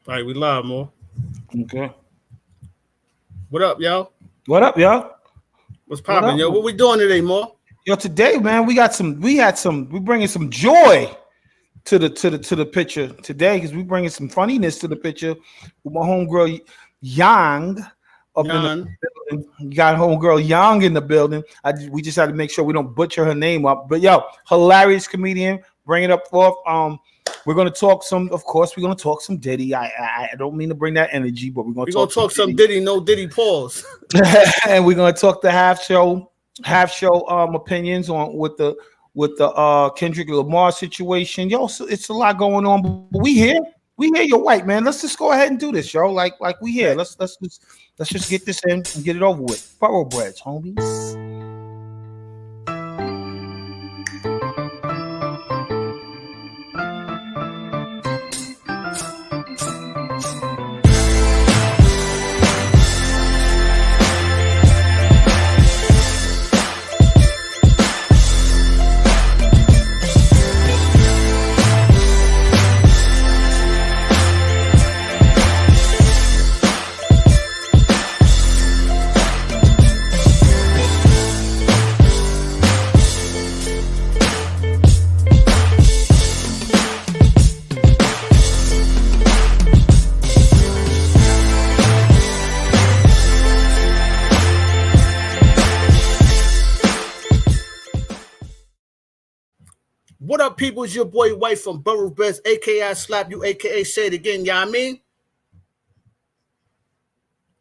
All right, we live more. Okay. What up, yo? What up, yo? What's What popping, up? yo? What we doing today, more? Yo, today, man, we bringing some joy to the picture today because we bringing some funniness to the picture with my homegirl Yang up in the Yan. building. You got homegirl Yang in the building. We just had to make sure we don't butcher her name up. But yo, hilarious comedian, bring it up forth. We're gonna talk some. Of course, we're gonna talk some Diddy. I don't mean to bring that energy, but we're gonna We gonna talk some talk some Diddy. Diddy, no Diddy pause. And we're gonna talk the half show opinions on with the Kendrick Lamar situation. Yo, so it's a lot going on, but we here. You're white, man. Let's just go ahead and do this, yo. Like we here. Let's just get this in and get it over with. Thoroughbreds, homies. What up, people? It's your boy White from Borough Best, aka I Slap You, aka Say It Again. Yeah, I mean?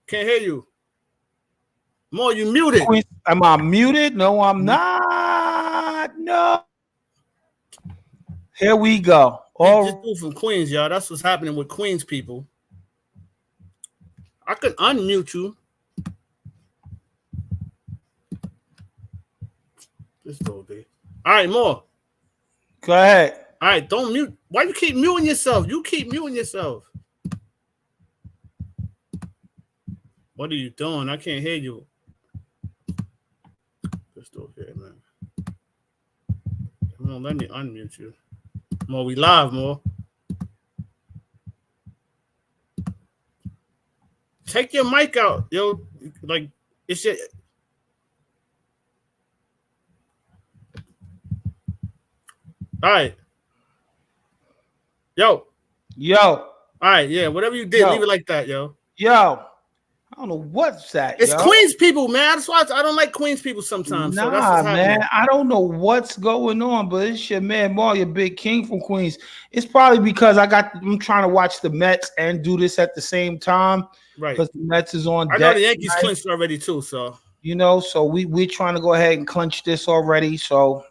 Can't hear you. More, you muted. Am I muted? No, I'm not. No. Here we go. Just do from Queens, y'all. That's what's happening with Queens people. I could unmute you. This dude, dude. All right, more. Go ahead. All right, don't mute. Why you keep muting yourself? You keep muting yourself. What are you doing? I can't hear you. This dude here, man. Come on, let me unmute you. More, we live, more. Take your mic out, yo. Like, it's your... All right. Yo. All right, yeah. Whatever you did, leave it like that, yo. I don't know what's that. It's Queens people, man. That's why I don't like Queens people sometimes. Nah, so that's what's man. I don't know what's going on, but it's your man Maul, your big king from Queens. It's probably because I'm trying to watch the Mets and do this at the same time. Right. Because the Mets is on. I know the Yankees clinched already too, so so we're trying to go ahead and clinch this already. So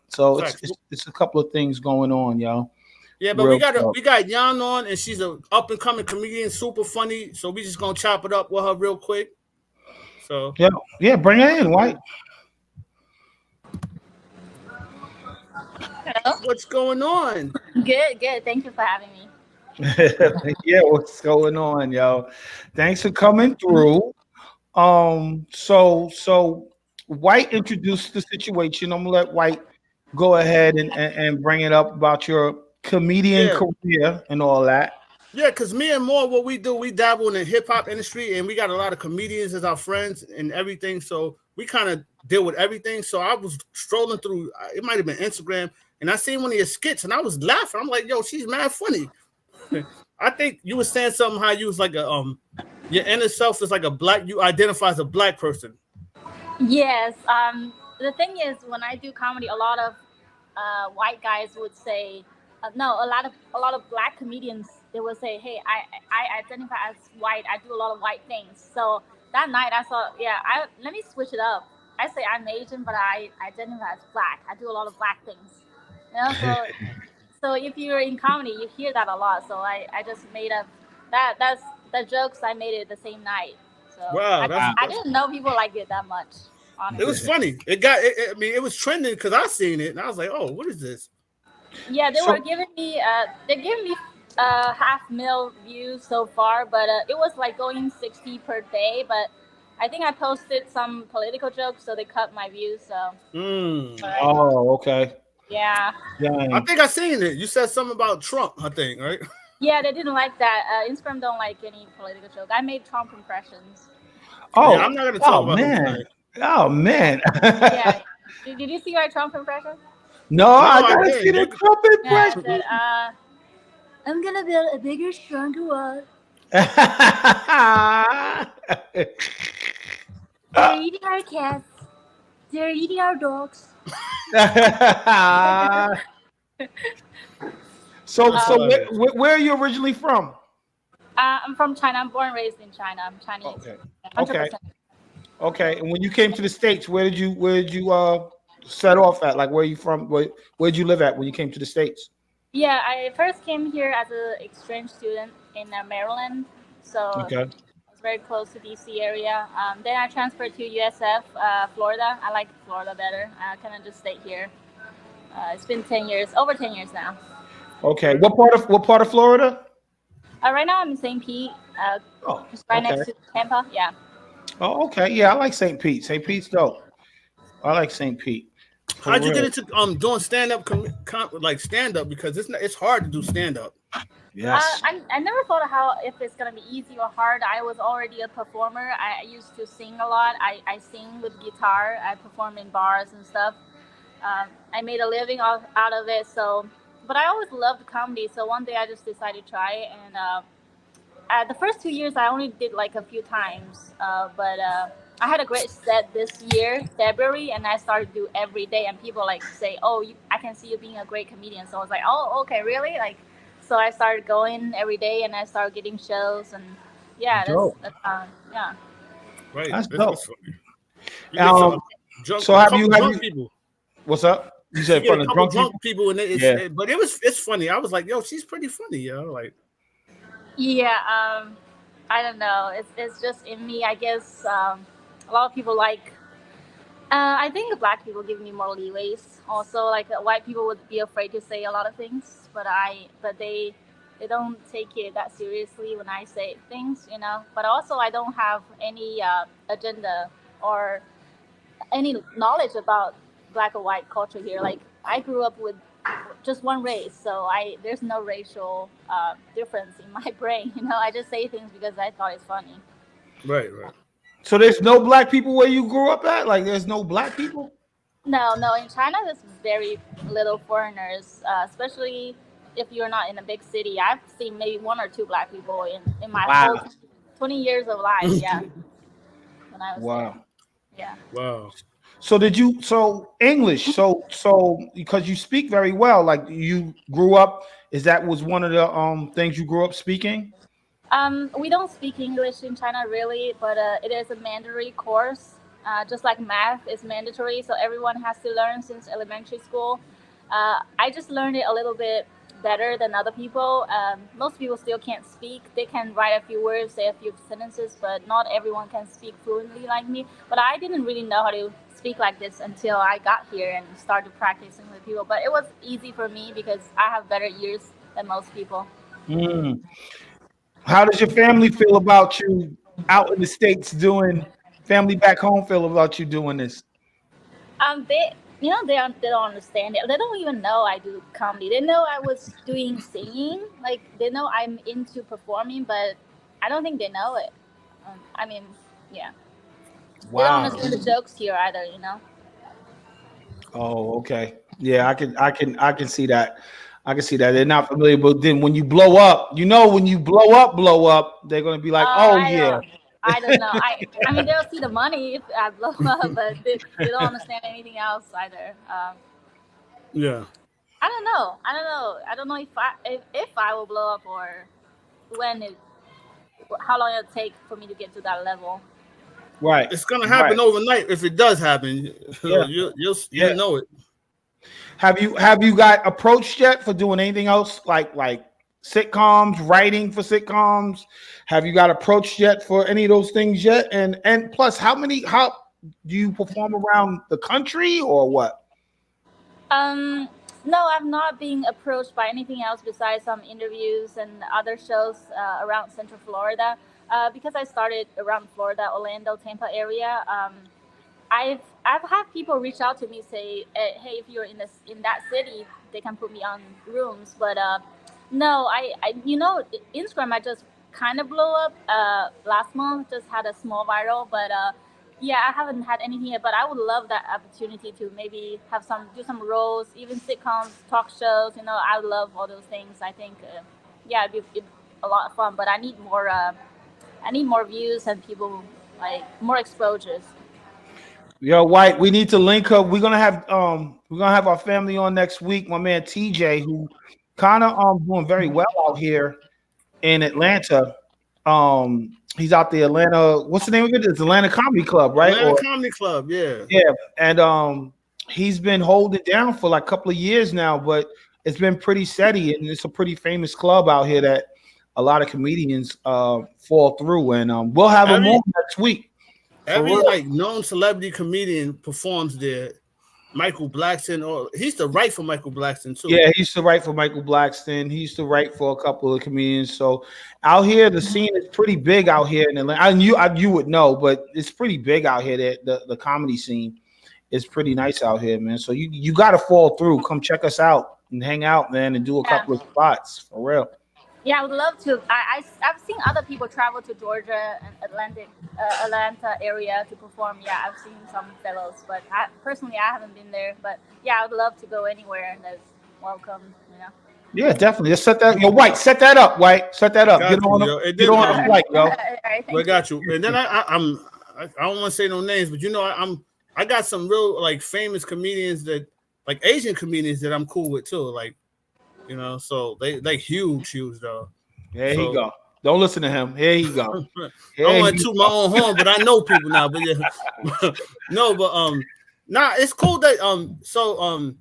it's a couple of things going on, yo. Yeah, but we got Yan on, and she's an up and coming comedian, super funny. So we just gonna chop it up with her real quick. So yeah, bring her in, White. Hello. What's going on? Good. Thank you for having me. Yeah, what's going on, yo? Thanks for coming through. So White introduced the situation. I'm gonna let White go ahead and bring it up about your comedian career and all that. Yeah, because me and More, what we do, we dabble in the hip hop industry, and we got a lot of comedians as our friends and everything. So we kind of deal with everything. So I was strolling through, it might have been Instagram, and I seen one of your skits, and I was laughing. I'm like, yo, she's mad funny. I think you were saying something how you was like your inner self is like a black, you identify as a black person. Yes. The thing is, when I do comedy, a lot of white guys would say, no, a lot of black comedians, they would say, hey, I identify as white. I do a lot of white things. So that night I thought, let me switch it up. I say I'm Asian, but I identify as black. I do a lot of black things. So if you're in comedy, you hear that a lot. So I just made up that's the jokes. I made it the same night. So wow, I didn't know people like it that much. Honestly. It was funny. It was trending because I seen it and I was like, oh, what is this? Yeah, they were giving me 500,000 views so far, but it was like going 60 per day. But I think I posted some political jokes, so they cut my views. So. Oh, okay. Yeah. I think I seen it. You said something about Trump, I think, right? Yeah, they didn't like that. Instagram don't like any political joke. I made Trump impressions. Yeah, Oh, I'm not gonna talk oh about him man, tonight. oh man. Yeah. Did you see my Trump impression? No, No, I I gotta see didn't. the Trump Yeah, I impression. said, I'm gonna build a bigger, stronger wall. They're eating our cats. They're eating our dogs. So, That's so where, hilarious. where are you originally from? I'm from China. I'm born and raised in China. I'm Chinese. Okay, okay, 100%. okay. And when you came to the States, where did you set off at? Like, where are you from? Where'd you live at when you came to the States? Yeah, I first came here as an exchange student in Maryland. So Okay. I was very close to DC area. Then I transferred to USF, Florida. I like Florida better. I kind of just stayed here. It's been 10 years, over 10 years now. Okay. What part of Florida? Right now I'm in St. Pete, Oh, just right okay. next to Tampa. Yeah. Oh, okay. Yeah, I like St. Pete. St. Pete's dope. I like St. Pete. How'd For you get real. into doing stand up, like stand up? Because it's hard to do stand up. Yes. I never thought of how if it's gonna be easy or hard. I was already a performer. I used to sing a lot. I sing with guitar. I perform in bars and stuff. I made a living out of it. So, but I always loved comedy. So one day I just decided to try it. And the first 2 years I only did like a few times. But I had a great set this year, February, and I started to do every day. And people like say, "Oh, I can see you being a great comedian." So I was like, "Oh, okay, really?" Like, so I started going every day, and I started getting shows. And yeah, Dope. yeah. Right. That's That's dope. funny. You get Um. So a have you couple have drunk you? people. What's up? You She said get a from the couple drunk drunk people? people, and Yeah. but it's funny. I was like, yo, she's pretty funny, yo. Like, Yeah, I don't know. It's just in me. I guess a lot of people like. I think black people give me more leeways. Also, like white people would be afraid to say a lot of things, but they don't take it that seriously when I say things, you know. But also, I don't have any agenda or any knowledge about black or white culture here. Like I grew up with just one race, so I there's no racial difference in my brain. You know, I just say things because I thought it's funny. right, right. So there's no black people where you grew up at? Like there's no black people? No, no. In China, there's very little foreigners, especially if you're not in a big city. I've seen maybe one or two black people in my whole Wow. 20 years of life. Yeah, when I was there. Wow. Yeah. Wow. So English, so because you speak very well, like you grew up, is that was one of the things you grew up speaking? We don't speak English in China really, but it is a mandatory course. Just like math is mandatory, so everyone has to learn since elementary school. I just learned it a little bit better than other people. Most people still can't speak. They can write a few words, say a few sentences, but not everyone can speak fluently like me. But I didn't really know how to speak like this until I got here and started practicing with people. But it was easy for me because I have better ears than most people. Mm. How does your family feel about you out in the States doing family back home feel about you doing this? They, they don't understand it. They don't even know I do comedy. They know I was doing singing. Like they know I'm into performing, but I don't think they know it. I mean, yeah, they don't Wow. understand the jokes here either. You know. Oh, okay. Yeah, I can see that. I can see that. They're not familiar, but then when you blow up, when you blow up, they're gonna be like, oh I yeah. don't. I don't know. I mean, they'll see the money if I blow up, but they don't understand anything else either. Yeah. I don't know. I don't know. I don't know if I will blow up or when it, how long it'll take for me to get to that level. Right. It's gonna Right. happen overnight if it does happen. Yeah. You'll Yeah. know it. Have you got approached yet for doing anything else like sitcoms, writing for sitcoms? Have you got approached yet for any of those things yet? And plus, how do you perform around the country or what? No, I'm not being approached by anything else besides some interviews and other shows around Central Florida. Because I started around Florida, Orlando, Tampa area. I've had people reach out to me say, "Hey, if you're in that city, they can put me on rooms." But No, Instagram I just kind of blew up last month. Just had a small viral, but yeah, I haven't had anything yet. But I would love that opportunity to maybe have do some roles, even sitcoms, talk shows. I love all those things. I think yeah, it'd be a lot of fun. But I need more. I need more views and people like more exposures. Yo, White, we need to link up. We're gonna have our family on next week. My man TJ, who kind of doing very well out here in Atlanta. He's out the Atlanta. What's the name of it? It's Atlanta Comedy Club, right? Atlanta Comedy Club, yeah. Yeah, and he's been holding down for like a couple of years now, but it's been pretty steady, and it's a pretty famous club out here that a lot of comedians fall through, and we'll have him on next week. Every like known celebrity comedian performs there. Michael Blackson, or he used to write for Michael Blackson too. Yeah, he used to write for Michael Blackson. He used to write for a couple of comedians. So out here, the scene is pretty big out here in Atlanta. You would know, but it's pretty big out here. That the comedy scene is pretty nice out here, man. So you got to fall through. Come check us out and hang out, man, and do a couple of spots for real. Yeah, I would love to. I've seen other people travel to Georgia and Atlanta area to perform. Yeah, I've seen some fellows, but personally I haven't been there. But yeah, I would love to go anywhere that's welcome. Yeah, definitely. Let's set that. Yo, White, set that up. White, set that up. Get on the flight, yo. I got you. And then I don't want to say no names, but I got some real like famous comedians that like Asian comedians that I'm cool with too. Like. So they like huge though. There he go. Don't listen to him. Here he go. I don't want to toot my own horn, but I know people now. But yeah, no, but it's cool that so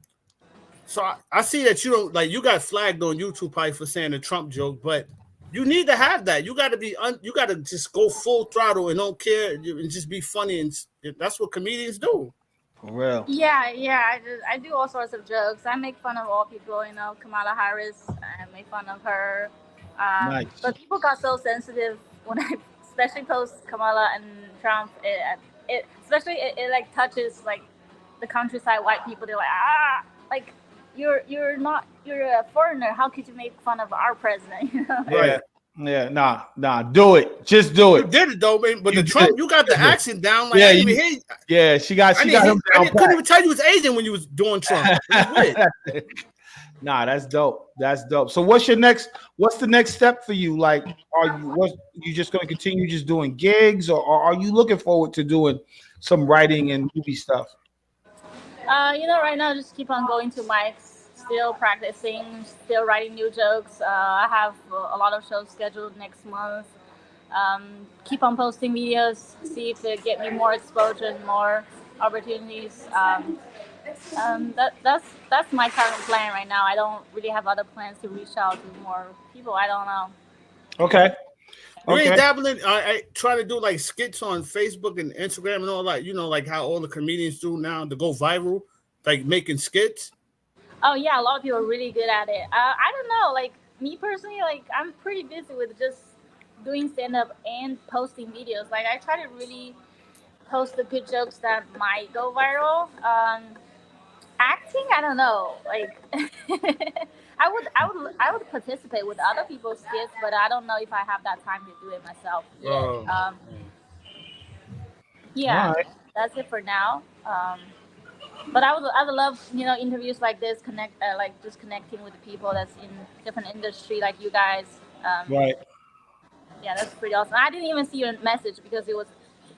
I see that you don't like you got flagged on YouTube probably for saying a Trump joke, but you need to have that. You got to you got to just go full throttle and don't care and just be funny, and that's what comedians do. For real. Yeah. I do all sorts of jokes. I make fun of all people. Kamala Harris. I make fun of her. Nice. But people got so sensitive when I especially post Kamala and Trump. It like touches like the countryside white people. They're like like you're a foreigner. How could you make fun of our president? Right. Yeah, nah, do it. Just do it. You did it though, man. But the Trump, you got the accent down. Like, she got him down. I couldn't even tell you was Asian when you was doing Trump. Nah, that's dope. That's dope. So what's the next step for you? Like, you just gonna continue just doing gigs, or are you looking forward to doing some writing and movie stuff? Right now just keep on going to mics. Still practicing, still writing new jokes. I have a lot of shows scheduled next month. Keep on posting videos, see if they get me more exposure and more opportunities. That's my current plan right now. I don't really have other plans to reach out to more people. I don't know. Okay. You ain't dabbling. I try to do like skits on Facebook and Instagram and all that. Like how all the comedians do now to go viral, like making skits. Oh yeah, a lot of people are really good at it. I don't know, like me personally, like I'm pretty busy with just doing stand-up and posting videos. Like I try to really post the good jokes that might go viral. Acting, I don't know. Like I would participate with other people's skits, but I don't know if I have that time to do it myself yet. Yeah, right. That's it for now. But I would love interviews like this, like just connecting with the people that's in different industry like you guys. Right. Yeah, that's pretty awesome. I didn't even see your message because it was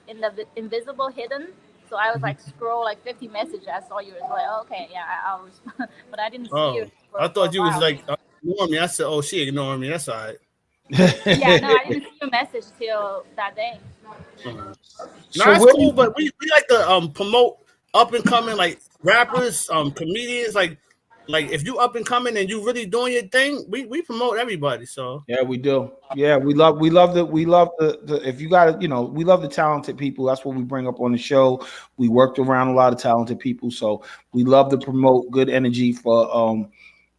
in the invisible hidden. So I was like scroll like 50 messages. I saw yours. Like, okay, yeah, I'll respond. But I didn't see you. I thought you was like ignoring me. I said, oh, she ignoring me. That's all right. Yeah, no, I didn't see your message till that day. No, that's cool. But we like to promote up and coming like rappers, comedians, like if you up and coming and you really doing your thing, we promote everybody. So yeah, we do. Yeah, we love the if you got we love the talented people. That's what we bring up on the show. We worked around a lot of talented people, so we love to promote good energy for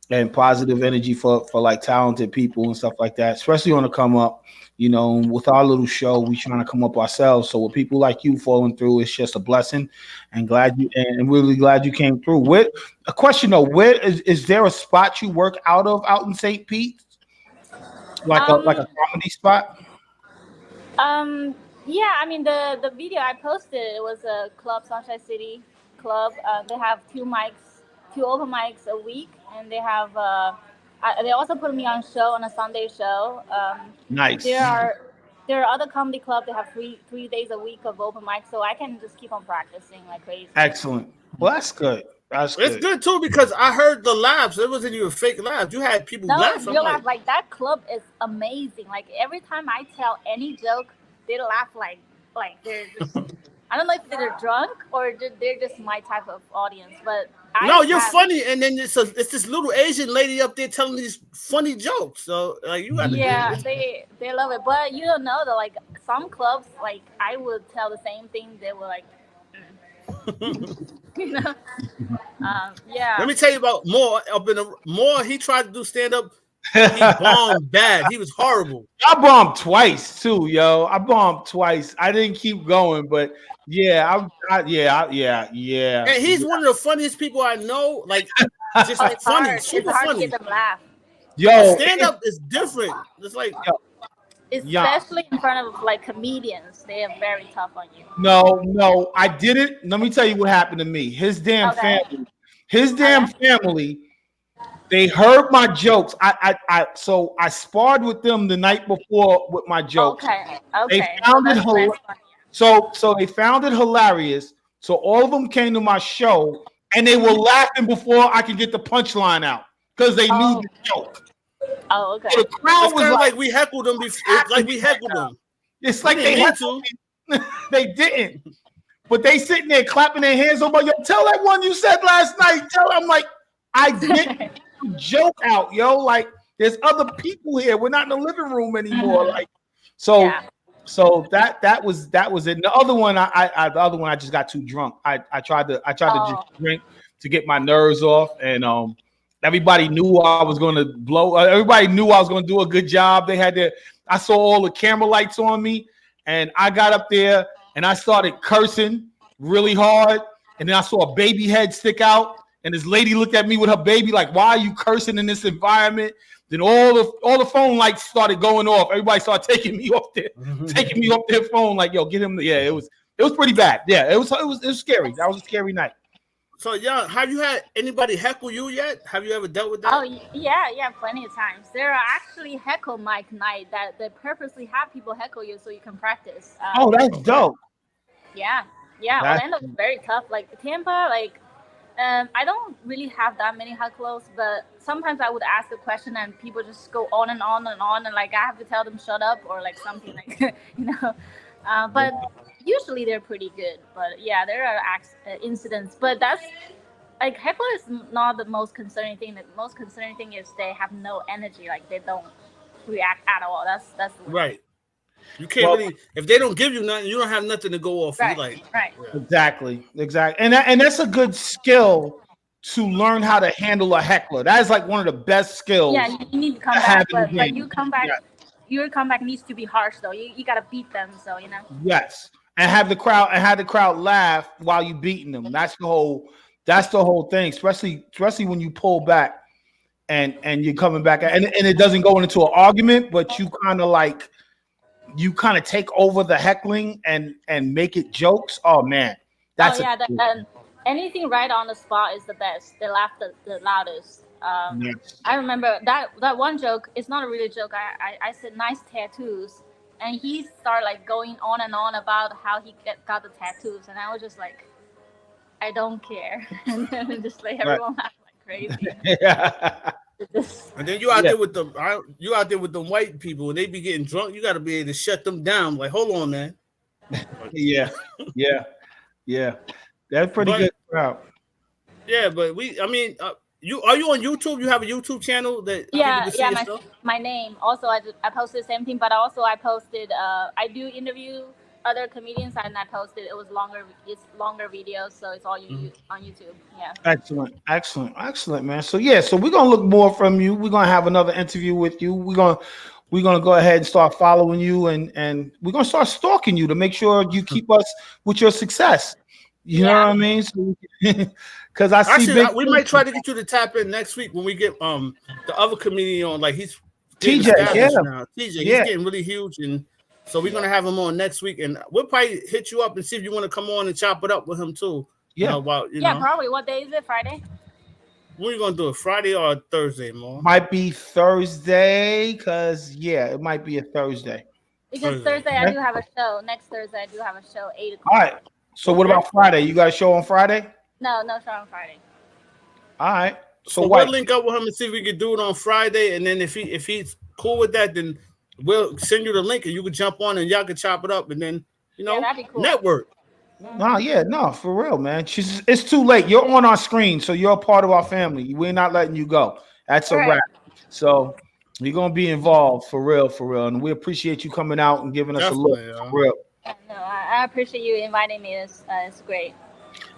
and positive energy for like talented people and stuff like that, especially on the come up. You know, with our little show, we trying to come up ourselves. So with people like you falling through, it's just a blessing. And really glad you came through. A question though, where is there a spot you work out in St. Pete? Like a comedy spot? Yeah, I mean the video I posted, it was a club, Sunshine City Club. They have two open mics a week, and they have they also put me on show on a Sunday show. Nice. There are other comedy clubs that have three days a week of open mic, so I can just keep on practicing like crazy. Excellent. Well, that's good. It's good too, because I heard the laughs. It wasn't even fake laughs. You had people laugh. Real laugh. Like that club is amazing. Like every time I tell any joke, they laugh like they're just. I don't know if they're drunk or they're just my type of audience, but you're funny, and then it's this little Asian lady up there telling these funny jokes. So like you got to they love it, but you don't know that like some clubs, like I would tell the same thing, they were like. You know, yeah. Let me tell you about Moore. He tried to do stand up. He bombed bad. He was horrible. I bombed twice too, yo. I bombed twice. I didn't keep going, but yeah. And he's one of the funniest people I know. Like, just like funny, super it's hard funny. To get them laugh. Yo, stand up is different. It's like. Especially in front of like comedians, they are very tough on you. No, I didn't. Let me tell you what happened to me. His damn family. They heard my jokes. So I sparred with them the night before with my jokes. Okay. They found it hilarious. So they found it hilarious. So all of them came to my show and they were laughing before I could get the punchline out because they knew the joke. Oh, okay. So the crowd was like we heckled them before. It's like we heckled them. It's like they had to. They didn't. But they sitting there clapping their hands over. Yo, tell that one you said last night. I'm like, I get the joke out, yo. Like, there's other people here. We're not in the living room anymore. Like, so that was it. The other one, I just got too drunk. I tried to just drink to get my nerves off, and everybody knew I was going to blow. Everybody knew I was going to do a good job. I saw all the camera lights on me, and I got up there and I started cursing really hard. And then I saw a baby head stick out, and this lady looked at me with her baby like, "Why are you cursing in this environment?" Then all the phone lights started going off. Everybody started taking me off their phone. Like, yo, get him. Yeah, it was pretty bad. Yeah, it was scary. That was a scary night. So, yeah, have you had anybody heckle you yet? Have you ever dealt with that? Oh, yeah, plenty of times. There are actually heckle mic night that they purposely have people heckle you so you can practice. That's dope. Yeah. Orlando is very tough. Like Tampa, I don't really have that many hecklers, but sometimes I would ask a question and people just go on and on and on, and like I have to tell them shut up or like something like but usually they're pretty good. But yeah, there are incidents, but that's like heckler is not the most concerning thing. The most concerning thing is they have no energy, like they don't react at all. That's right. You can't really, if they don't give you nothing, you don't have nothing to go off. Right. Right. Exactly. And that's a good skill to learn how to handle a heckler. That is like one of the best skills. Yeah, you need to come back, but you come back. Yeah. Your comeback needs to be harsh though. You gotta beat them, so you know. Yes, and have the crowd laugh while you beating them. That's the whole thing. Especially when you pull back and you're coming back and it doesn't go into an argument, but you kind of take over the heckling and make it jokes. Oh man, anything right on the spot is the best. They laugh the loudest. Yes. I remember that one joke. It's not a really joke. I said nice tattoos, and he started like going on and on about how he got the tattoos, and I was just like, I don't care, and then just like everyone laughed like crazy. Yeah. And then you out there with the white people, and they be getting drunk. You got to be able to shut them down. Like, hold on, man. Yeah. That's pretty good crowd. Yeah, but are you on YouTube? You have a YouTube channel that my name. Also, I posted the same thing, but also I posted. I do interview other comedians, and I posted. It's longer videos, so it's all on YouTube. Yeah. Excellent, man. So we're gonna look more from you. We're gonna have another interview with you. We're gonna we're gonna go ahead and start following you, and we're gonna start stalking you to make sure you keep us with your success. You know what I mean? So, because I see actually, we might try to get you to tap in next week when we get the other comedian on. Like he's TJ, now. TJ, he's getting really huge, and so we're gonna have him on next week, and we'll probably hit you up and see if you want to come on and chop it up with him too. Yeah, probably. What day is it? Friday. When are you gonna do it? Friday or Thursday, Mo? Might be Thursday, because it might be a Thursday. Because Thursday I do have a show. Next Thursday I do have a show, 8 o'clock. All right. So what about Friday? You got a show on Friday? No show on Friday. All right. So we'll link up with him and see if we can do it on Friday, and then if he's cool with that, then we'll send you the link and you can jump on and y'all can chop it up, and then that'd be cool. Network. No, for real, man. It's too late. You're on our screen, so you're a part of our family. We're not letting you go. That's a wrap. So you're gonna be involved for real, and we appreciate you coming out and giving us a look for real. No, I appreciate you inviting me. It's great.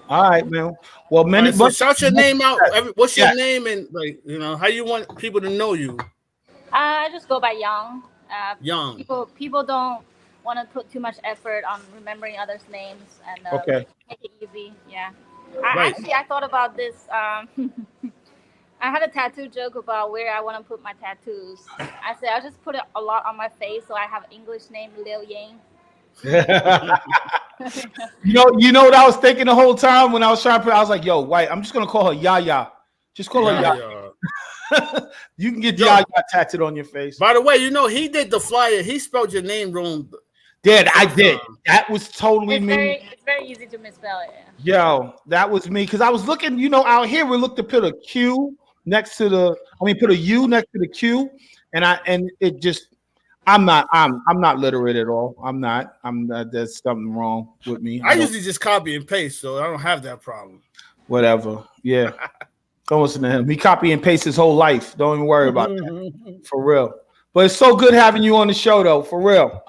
All right, man. Well, so shout your name out. What's your name, and how you want people to know you? I just go by Young. Young. People don't want to put too much effort on remembering others' names, and make it easy. Yeah. I thought about this. I had a tattoo joke about where I want to put my tattoos. I said I'll just put it a lot on my face, so I have English name Lil Yang. You know what I was thinking the whole time when I was trying to put. I was like, "Yo, White, I'm just gonna call her Yaya. Just call her Yaya." You can get Yaya tattooed on your face. By the way, he did the flyer. He spelled your name wrong. I did. That was totally me. It's very easy to misspell it. Yo, that was me because I was looking. Out here we looked to put a Q next to the. put a U next to the Q, and it just. I'm not literate at all. I'm not. There's something wrong with me. I usually just copy and paste, so I don't have that problem. Whatever. Yeah. Don't listen to him. He copy and paste his whole life. Don't even worry about that. For real. But it's so good having you on the show, though. For real.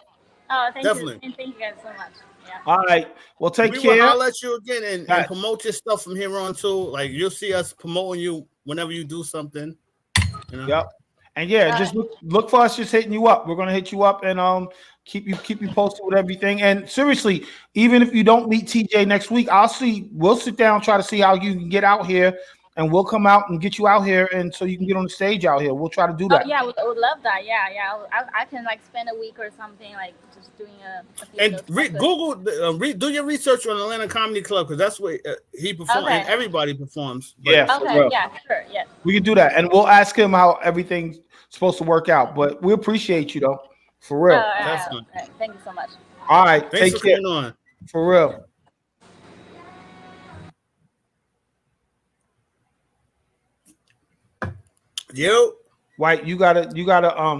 Oh, thank you. And thank you guys so much. Yeah. All right. Well, take care. I'll let you again and promote your stuff from here on too. Like you'll see us promoting you whenever you do something. Yep. And just look for us just hitting you up. We're gonna hit you up and keep you posted with everything. And seriously, even if you don't meet TJ next week, we'll sit down, try to see how you can get out here, and we'll come out and get you out here, and so you can get on the stage out here. We'll try to do that. Oh, yeah, I would love that. Yeah. I can spend a week or something just doing Google, do your research on Atlanta Comedy Club because that's where he performs and everybody performs. Yeah. Okay. Yeah. Sure. Yes. We can do that, and we'll ask him how everything's supposed to work out. But we appreciate you though, for real. Thank you so much. All right. Thanks take for care. coming on. For real. Yo, White, you gotta,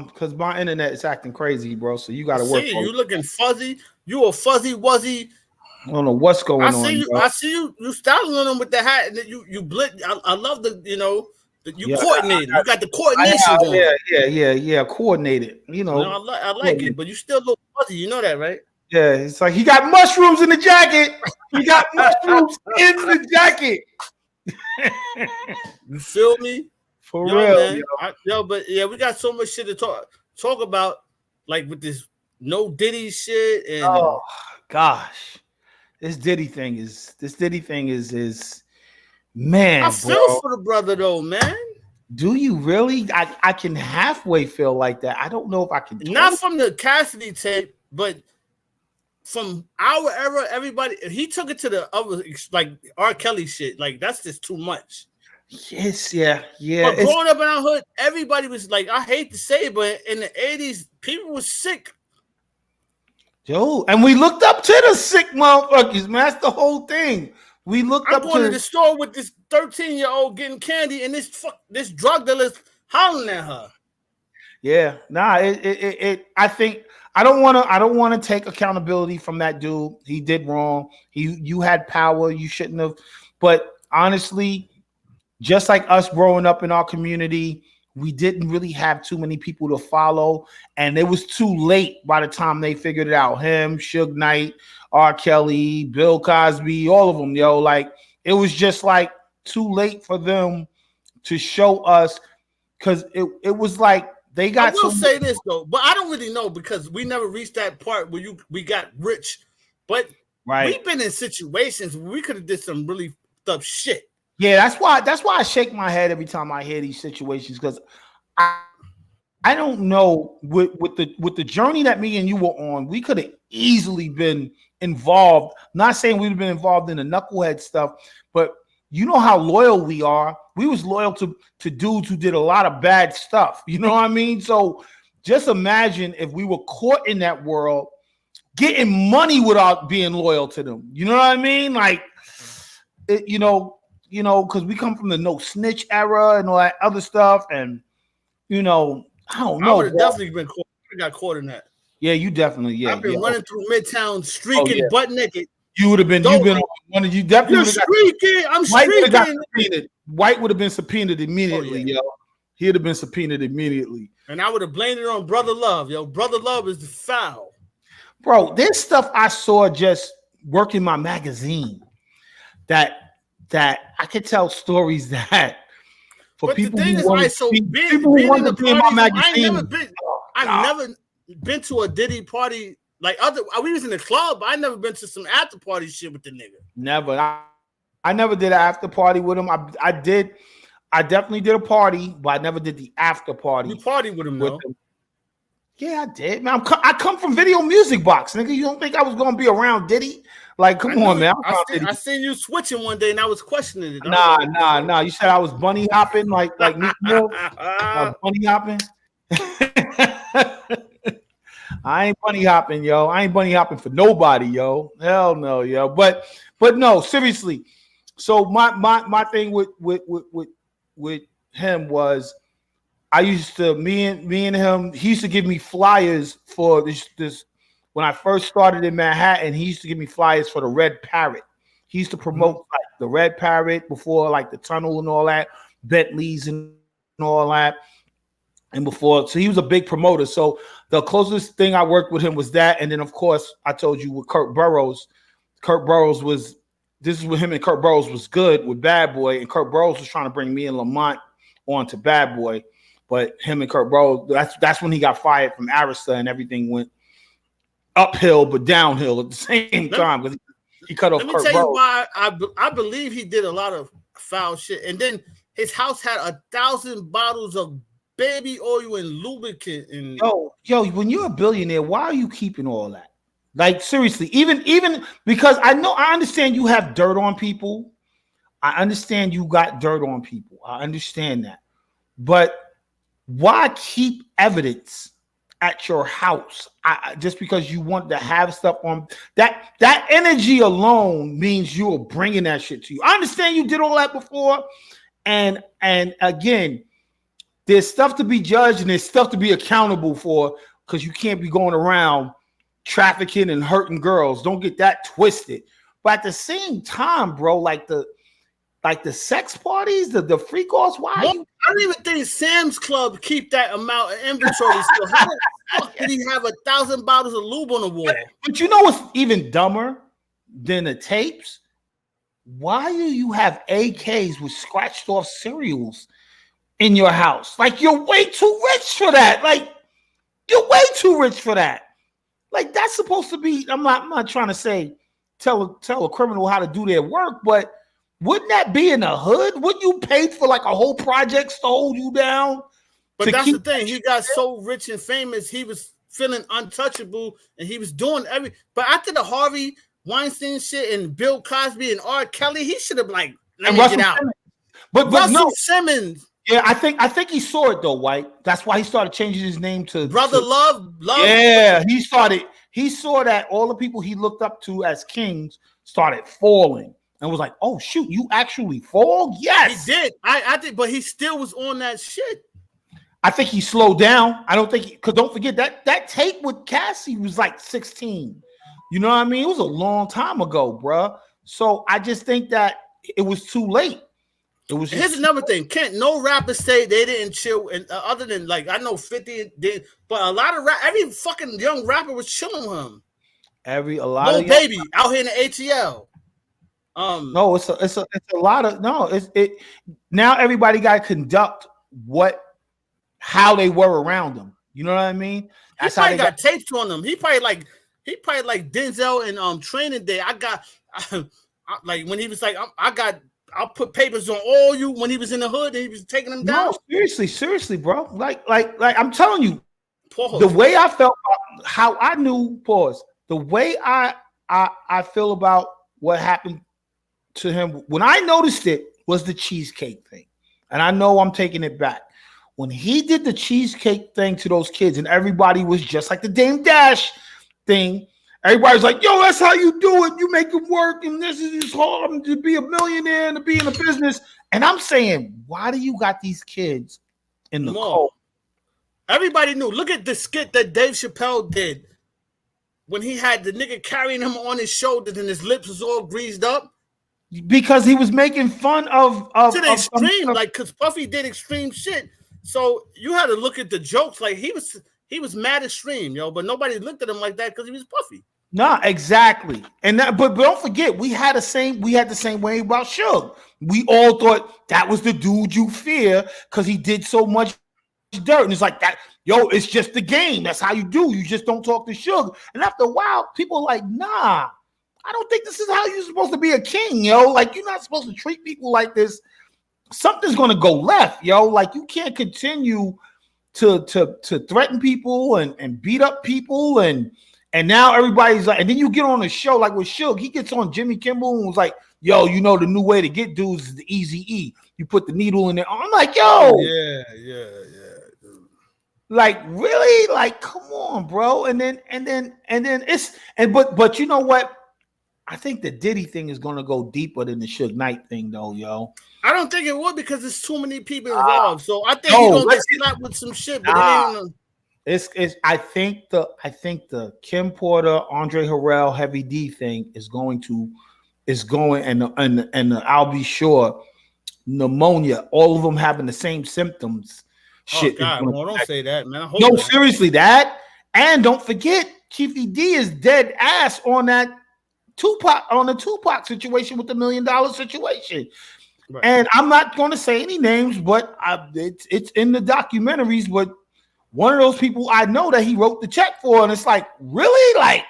because my internet is acting crazy, bro. So you gotta work. You looking fuzzy. You a fuzzy wuzzy. I don't know what's going on. I see you. You styling on them with the hat, and you blend. I love the coordinated. You got the coordination going. Yeah. Coordinated. I like it, but you still look fuzzy. You know that, right? Yeah, it's like he got mushrooms in the jacket. He got mushrooms in the jacket. You feel me? For real, man. But we got so much shit to talk about, like with this no Diddy shit. And oh gosh, this Diddy thing is man. I feel for the brother though, man. Do you really? I can halfway feel like that. I don't know if I can. Not from the Cassidy tape, but from our era, everybody he took it to the other, like R. Kelly shit. Like that's just too much. Yes, yeah. But growing up in our hood, everybody was like, I hate to say it, but in the 80s, people were sick. Yo, and we looked up to the sick motherfuckers, man. That's the whole thing. We looked up to the store with this 13-year-old getting candy, and this drug dealer's hollering at her. Yeah, I think I don't want to take accountability from that dude. He did wrong. You had power. You shouldn't have. But honestly, just like us growing up in our community, we didn't really have too many people to follow, and it was too late by the time they figured it out. Him, Suge Knight, R. Kelly, Bill Cosby, all of them, yo. Like it was just like too late for them to show us, because it was like They got. I will say this though, but I don't really know because we never reached that part where we got rich. But we've been in situations where we could have did some really tough shit. Yeah, that's why I shake my head every time I hear these situations, because I don't know with the journey that me and you were on, we could have easily been involved. Not saying we'd have been involved in the knucklehead stuff, but you know how loyal we are. We was loyal to dudes who did a lot of bad stuff. You know what I mean? So just imagine if we were caught in that world, getting money without being loyal to them. You know what I mean? Like, because we come from the no snitch era and all that other stuff, and I don't know. I would have definitely been caught. I got caught in that. Yeah, you definitely. Yeah, I've been running through Midtown, streaking butt naked. You would have been. You've been one of you. Definitely. You're streaking. I'm streaking. White would have been subpoenaed immediately, yo. He'd have been subpoenaed immediately. And I would have blamed it on Brother Love, yo. Brother Love is the foul. Bro, there's stuff I saw just working my magazine that I could tell stories that for but people the thing who is, want so to being in the party, my magazine. I've never been to a Diddy party like we was in the club, but I never been to some after party shit with the nigga. Never. I never did an after party with him. I definitely did a party, but I never did the after party. You partied with him, though. Yeah, I did, man. I come from Video Music Box, nigga. You don't think I was gonna be around Diddy? Like, come on, man. I seen you switching one day, and I was questioning it. Nah. You said I was bunny hopping, like Nick Mill. Bunny hopping. I ain't bunny hopping, yo. I ain't bunny hopping for nobody, yo. Hell no, yo. But no, seriously. So my thing with him was, I used to me and him. He used to give me flyers for this when I first started in Manhattan. He used to give me flyers for the Red Parrot. He used to promote like the Red Parrot before like the tunnel and all that, Bentleys and all that. And before, so he was a big promoter. So the closest thing I worked with him was that. And then, of course, I told you with Kurt Burrows. This is with him and Kurt Burrows was good with Bad Boy. And Kurt Burrows was trying to bring me and Lamont on to Bad Boy. But him and Kurt Burrows, that's when he got fired from Arista and everything went uphill but downhill at the same time because he cut off Kurt Burrows. Let me tell you why I believe he did a lot of foul shit. And then his house had 1,000 bottles of baby oil and lubricant. And yo, when you're a billionaire, why are you keeping all that? Like, seriously, even because I understand you have dirt on people. I understand you got dirt on people. I understand that. But why keep evidence at your house? Just because you want to have stuff on that energy alone means you are bringing that shit to you. I understand you did all that before. And again, there's stuff to be judged and there's stuff to be accountable for because you can't be going around trafficking and hurting girls. Don't get that twisted. But at the same time, bro, like the sex parties, the freak offs, why? I don't even think Sam's Club keep that amount of inventory still. How the fuck did he have 1,000 bottles of lube on the wall? But you know what's even dumber than the tapes? Why do you have AKs with scratched off cereals in your house? Like, you're way too rich for that. Like, you're way too rich for that. Like, that's supposed to be. I'm not trying to say tell a criminal how to do their work, but wouldn't that be in the hood? Wouldn't you pay for like a whole project to hold you down? But that's the thing. He got so rich and famous, he was feeling untouchable, and he was doing But after the Harvey Weinstein shit and Bill Cosby and R. Kelly, he should have let me get out. Simmons. But Russell Simmons. Yeah, I think he saw it though, White. That's why he started changing his name to Brother Love. Yeah, he saw that all the people he looked up to as kings started falling and was like, oh shoot, you actually fall? Yes. He did. I did, but he still was on that shit. I think he slowed down. I don't think because don't forget that tape with Cassie was like 16. You know what I mean? It was a long time ago, bruh. So I just think that it was too late. It was. Here's another thing. Can't no rappers say they didn't chill, and other than like I know 50 did, but a lot of every fucking young rapper was chilling with him. A lot no of baby out here in the ATL. No, it's a lot of no. It now everybody got to conduct what how they were around him. You know what I mean? That's how they got tapes on him. He probably like Denzel in Training Day. Like when he was like, I'll put papers on all you when he was in the hood and he was taking them down. No, seriously, bro. Like I'm telling you, pause. The way I felt, how I knew, pause. The way I feel about what happened to him when I noticed it was the cheesecake thing, and I know I'm taking it back. When he did the cheesecake thing to those kids, and everybody was just like the Dame Dash thing. Everybody's like, yo, that's how you do it. You make it work, and this is hard to be a millionaire and to be in a business. And I'm saying, why do you got these kids in the cold? Everybody knew. Look at the skit that Dave Chappelle did when he had the nigga carrying him on his shoulders and his lips was all greased up. Because he was making fun of to the extreme, like because Puffy did extreme shit. So you had to look at the jokes like he was mad extreme, yo, but nobody looked at him like that because he was Puffy. Nah, exactly. And that, but don't forget, we had the same way about Suge. We all thought that was the dude you fear because he did so much dirt. And it's like that, yo, it's just the game. That's how you do. You just don't talk to Suge. And after a while, people are like, nah, I don't think this is how you're supposed to be a king, yo. Like, you're not supposed to treat people like this. Something's gonna go left, yo. Like, you can't continue to threaten people and beat up people and now everybody's like, and then you get on a show like with Suge, he gets on Jimmy Kimmel and was like, yo, you know the new way to get dudes is the Easy E. You put the needle in there. I'm like, yo, yeah. Like, really? Like, come on, bro. And then but you know what? I think the Diddy thing is gonna go deeper than the Suge Knight thing, though, yo. I don't think it would because there's too many people involved. So I think he's gonna get slapped with some shit, but I think the Kim Porter, Andre Harrell, Heavy D thing is going and I'll be sure pneumonia, all of them having the same symptoms. Shit. God, well, don't say that, man. No, seriously, that. And don't forget, Chiefy D is dead ass on that Tupac situation with the $1 million situation. Right. And I'm not going to say any names, but it's in the documentaries. But one of those people I know that he wrote the check for, and it's like, really? Like,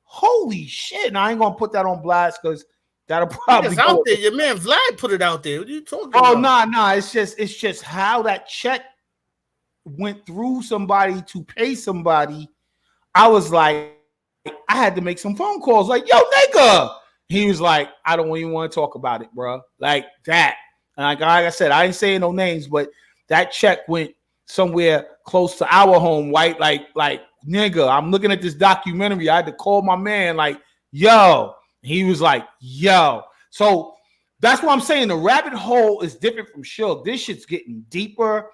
holy shit. And I ain't going to put that on blast because that'll probably go out there. Your man Vlad put it out there. What are you talking about? Oh, nah. It's just how that check went through somebody to pay somebody. I was like, I had to make some phone calls like, yo, nigga. He was like, I don't even want to talk about it, bro. Like that. And like I said, I ain't saying no names, but that check went somewhere close to our home, white. Like, nigga, I'm looking at this documentary. I had to call my man, like, yo. He was like, yo. So that's what I'm saying. The rabbit hole is different from Suge. This shit's getting deeper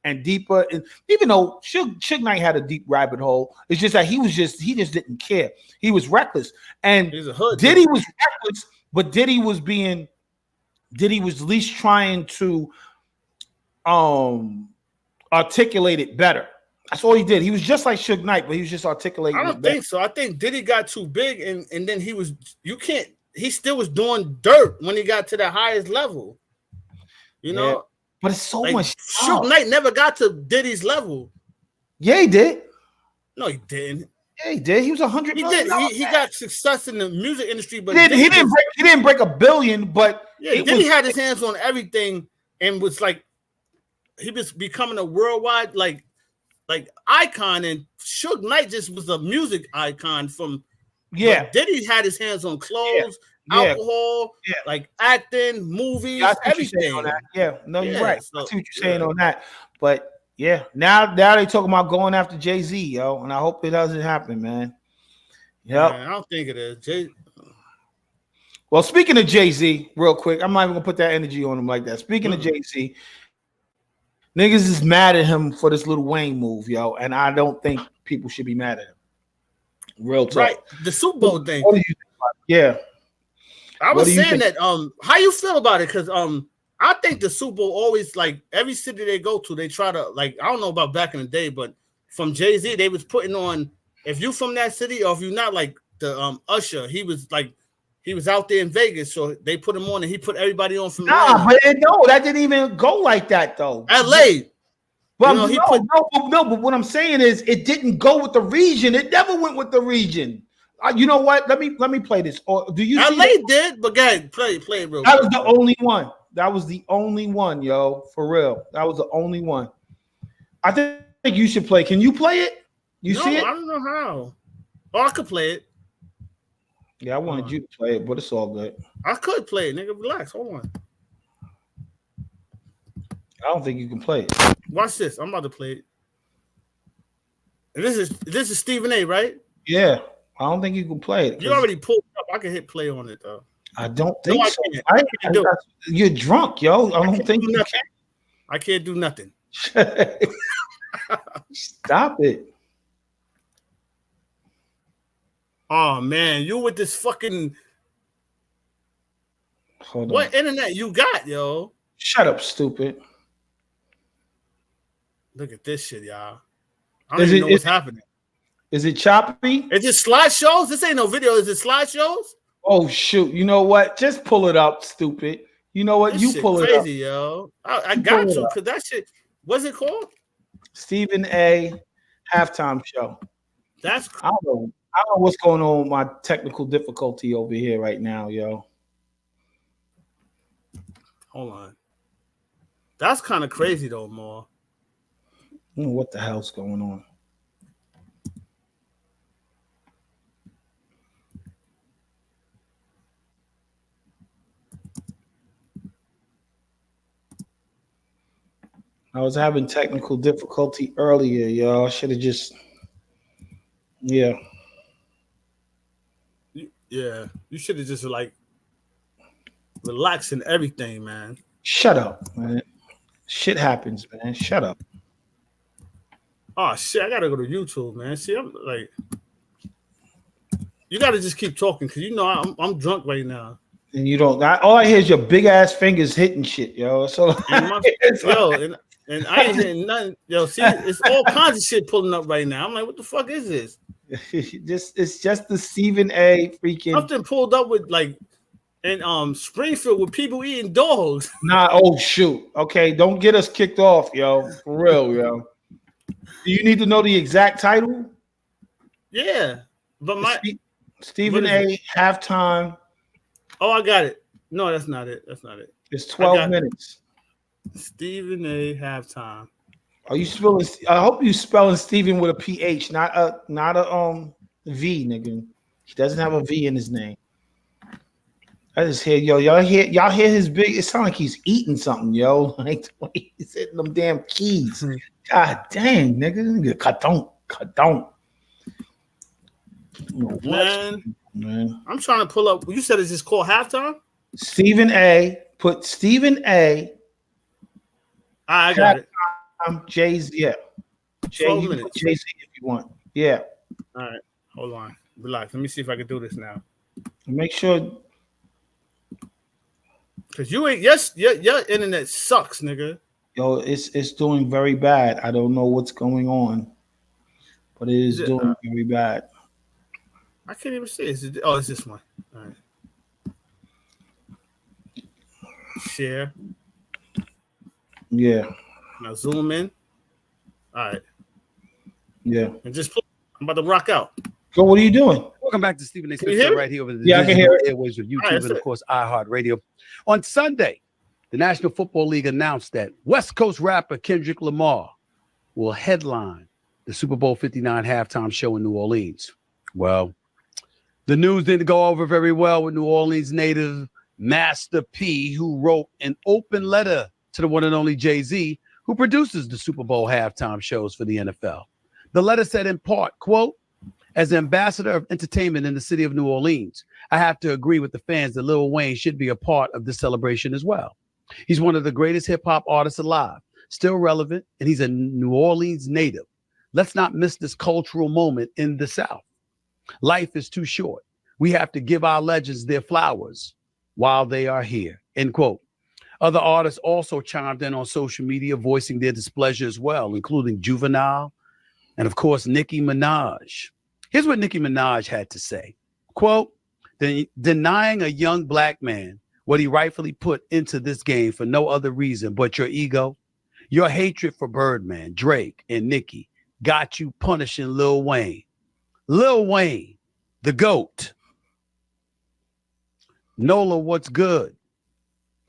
and deeper. And even though Suge Knight had a deep rabbit hole, it's just that he just didn't care. He was reckless. And Diddy was reckless, but Diddy was at least trying to articulate it better. That's all he did. He was just like Suge Knight, but he was just articulating. I don't think so. I think Diddy got too big, and then he still was doing dirt when he got to the highest level. You know? But it's so much. Suge Knight never got to Diddy's level. Yeah, he did. No, he didn't. Yeah, he did. He was $100 million. He got success in the music industry, but he didn't break $1 billion. But Diddy had his hands on everything and was like, he was becoming a worldwide like icon. And Suge Knight just was a music icon from. Yeah, Diddy had his hands on clothes. Alcohol, like acting, movies, everything. Yeah, no, you're right. So, I see what you're saying on that. But yeah, now they talking about going after Jay-Z, yo, and I hope it doesn't happen, man. Yep. Man, I don't think it is. Well, speaking of Jay-Z, real quick, I'm not even gonna put that energy on him like that. Speaking of Jay-Z, niggas is mad at him for this Lil Wayne move, yo, and I don't think people should be mad at him. Real talk. Right, the Super Bowl thing. What do you think about it? Yeah. I was saying that how you feel about it? Because I think the Super Bowl always, like, every city they go to, they try to, like, I don't know about back in the day, but from Jay-Z, they was putting on, if you from that city or if you're not, like the Usher, he was out there in Vegas, so they put him on and he put everybody on from but no, that didn't even go like that though. LA. But but what I'm saying is it didn't go with the region. It never went with the region. You know what? Let me play this. Or do you? LA did, but go ahead, play it real. That was the only one. That was the only one, yo, for real. That was the only one. I think you should play. Can you play it? You see it? I don't know how. Oh, I could play it. Yeah, I wanted you to play it, but it's all good. I could play it, nigga. Relax. Hold on. I don't think you can play it. Watch this. I'm about to play it. And this is Stephen A, right? Yeah. I don't think you can play it. You already pulled it up. I can hit play on it though. I don't think so. You're drunk, yo. I don't think you can. I can't do nothing. Stop it. Oh man, you with this fucking Hold on. What internet you got, yo? Shut up, stupid. Look at this shit, y'all. I don't even know what's happening. Is it choppy? Is it slideshows? This ain't no video. Is it slideshows? Oh shoot! You know what? Just pull it up, stupid. You know what? This you shit pull crazy, it up. Crazy, yo. I got to, because that shit. What's it called? Stephen A. Halftime Show. That's. I don't know what's going on with my technical difficulty over here right now, yo. Hold on. That's kind of crazy though, Mo. What the hell's going on? I was having technical difficulty earlier, y'all. Should have just, yeah. Yeah, you should have just like relaxed and everything, man. Shut up, man. Shit happens, man. Shut up. Oh shit, I gotta go to YouTube, man. See, I'm like, you gotta just keep talking because you know I'm drunk right now. And you don't. All I hear is your big ass fingers hitting shit, yo. So and I ain't hitting nothing, yo. See, it's all kinds of shit pulling up right now. I'm like, what the fuck is this? It's just the Stephen A. freaking something pulled up with like in Springfield with people eating dogs. Nah, oh shoot. Okay, don't get us kicked off, yo. For real, yo. Do you need to know the exact title? Yeah, but Stephen A. Halftime. Oh, I got it. No, that's not it. That's not it. It's 12 minutes. Stephen A. Halftime. Are you spelling? I hope you spelling Stephen with a PH, not a V, nigga. He doesn't have a V in his name. I just hear y'all hear his big. It sounds like he's eating something, yo. Like he's hitting them damn keys. God dang, nigga. Cut. Man, I'm trying to pull up. You said it's just called Halftime? Stephen A. Put Stephen A. I got it. Jay-Z, yeah. 12 minutes. Jay-Z if you want. Yeah. All right. Hold on. Relax. Let me see if I can do this now. Make sure. Because you ain't, your internet sucks, nigga. Yo, it's doing very bad. I don't know what's going on, but it is doing very bad. I can't even see it. Oh, it's this one. All right. Share. Yeah. Now zoom in. All right. Yeah. And just play. I'm about to rock out. So what are you doing? Welcome back to Stephen A. Can you Smith hear Show me? right here over the I can hear it. airwaves of YouTube All right, and, of course, iHeartRadio. On Sunday, the National Football League announced that West Coast rapper Kendrick Lamar will headline the Super Bowl 59 halftime show in New Orleans. Well, the news didn't go over very well with New Orleans native Master P, who wrote an open letter to the one and only Jay-Z, who produces the Super Bowl halftime shows for the NFL. The letter said in part, quote, "As ambassador of entertainment in the city of New Orleans, I have to agree with the fans that Lil Wayne should be a part of this celebration as well. He's one of the greatest hip-hop artists alive, still relevant, and he's a New Orleans native. Let's not miss this cultural moment in the South. Life is too short. We have to give our legends their flowers while they are here," end quote. Other artists also chimed in on social media, voicing their displeasure as well, including Juvenile and, of course, Nicki Minaj. Here's what Nicki Minaj had to say. Quote, "Denying a young black man what he rightfully put into this game for no other reason but your ego Your hatred for Birdman, Drake, and Nicki got you punishing Lil Wayne. Lil Wayne, the GOAT. Nola, what's good?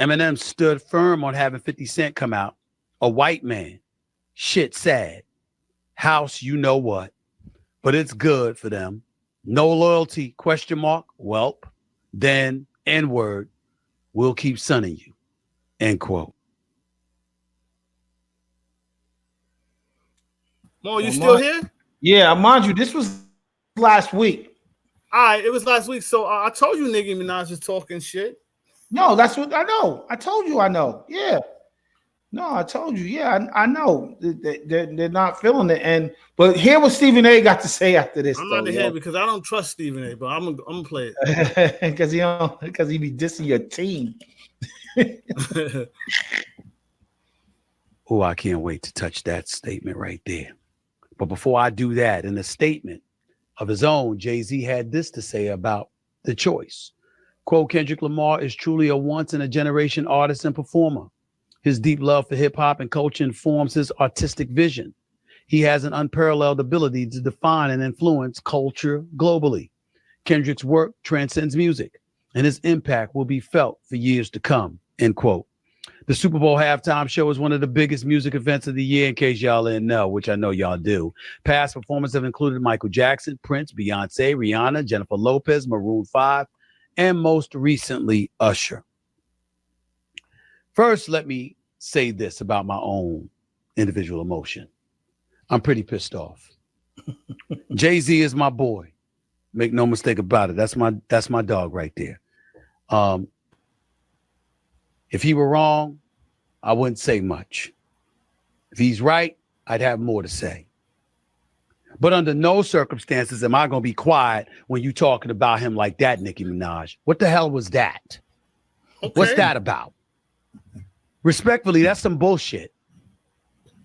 Eminem stood firm on having 50 Cent come out. A white man. Shit sad. House, you know what. But it's good for them. No loyalty, question mark, welp. Then, N-word, we'll keep sunning you. End quote. Mo, you still here? Yeah, mind you, this was last week. All right, it was last week. So I told you Nicki Minaj was talking shit. No, that's what I know. I told you I know. Yeah. No, I told you. Yeah, I know. They're not feeling it. But hear what Stephen A got to say after this. I'm not to hear because I don't trust Stephen A, but I'm gonna play it. Because he be dissing your team. Oh, I can't wait to touch that statement right there. But before I do that, in a statement of his own, Jay-Z had this to say about the choice. Quote, Kendrick Lamar is truly a once-in-a-generation artist and performer. His deep love for hip-hop and culture informs his artistic vision. He has an unparalleled ability to define and influence culture globally. Kendrick's work transcends music, and his impact will be felt for years to come, end quote. The Super Bowl halftime show is one of the biggest music events of the year, in case y'all didn't know, which I know y'all do. Past performances have included Michael Jackson, Prince, Beyonce, Rihanna, Jennifer Lopez, Maroon 5, and most recently, Usher. First, let me say this about my own individual emotion. I'm pretty pissed off. Jay-Z is my boy. Make no mistake about it. That's my dog right there. If he were wrong, I wouldn't say much. If he's right, I'd have more to say. But under no circumstances am I going to be quiet when you talking about him like that, Nicki Minaj. What the hell was that? Okay. What's that about? Respectfully, that's some bullshit.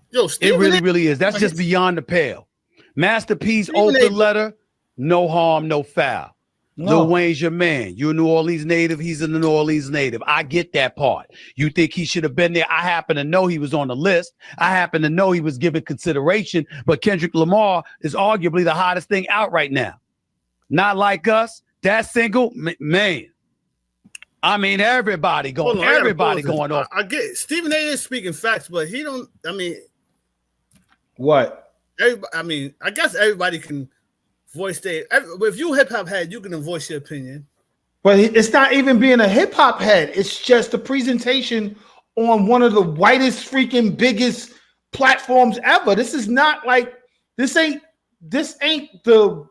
Yo, it really is. That's just beyond the pale. Master P's open letter, no harm, no foul. No. Lil Wayne's your man. You're a New Orleans native. He's a New Orleans native. I get that part. You think he should have been there? I happen to know he was on the list. I happen to know he was given consideration. But Kendrick Lamar is arguably the hottest thing out right now. Not Like Us. That single, man. I mean, everybody going off. I get Stephen A is speaking facts, but he don't. I mean, what? I guess everybody can voice their. If you hip hop head, you can voice your opinion. But it's not even being a hip hop head. It's just a presentation on one of the whitest, freaking biggest platforms ever. This is not like this ain't the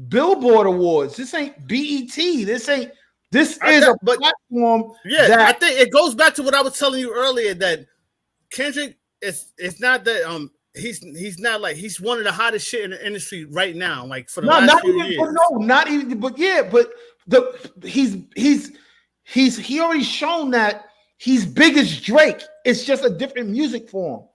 Billboard Awards. This ain't BET. This is a platform. Yeah, I think it goes back to what I was telling you earlier that Kendrick it's not that he's not like he's one of the hottest shit in the industry right now. Like for the last few years. Not even. But yeah, but he already shown that he's big as Drake. It's just a different music form.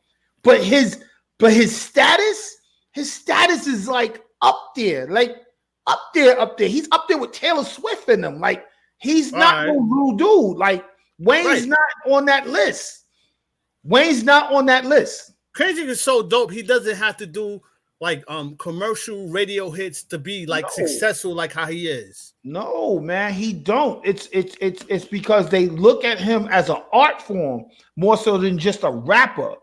But his status is like up there. He's up there with Taylor Swift in them. Like he's not no little dude. Like Wayne's not on that list. Kendrick is so dope. He doesn't have to do like commercial radio hits to be like successful like how he is. No, man, he don't. It's because they look at him as an art form more so than just a rapper.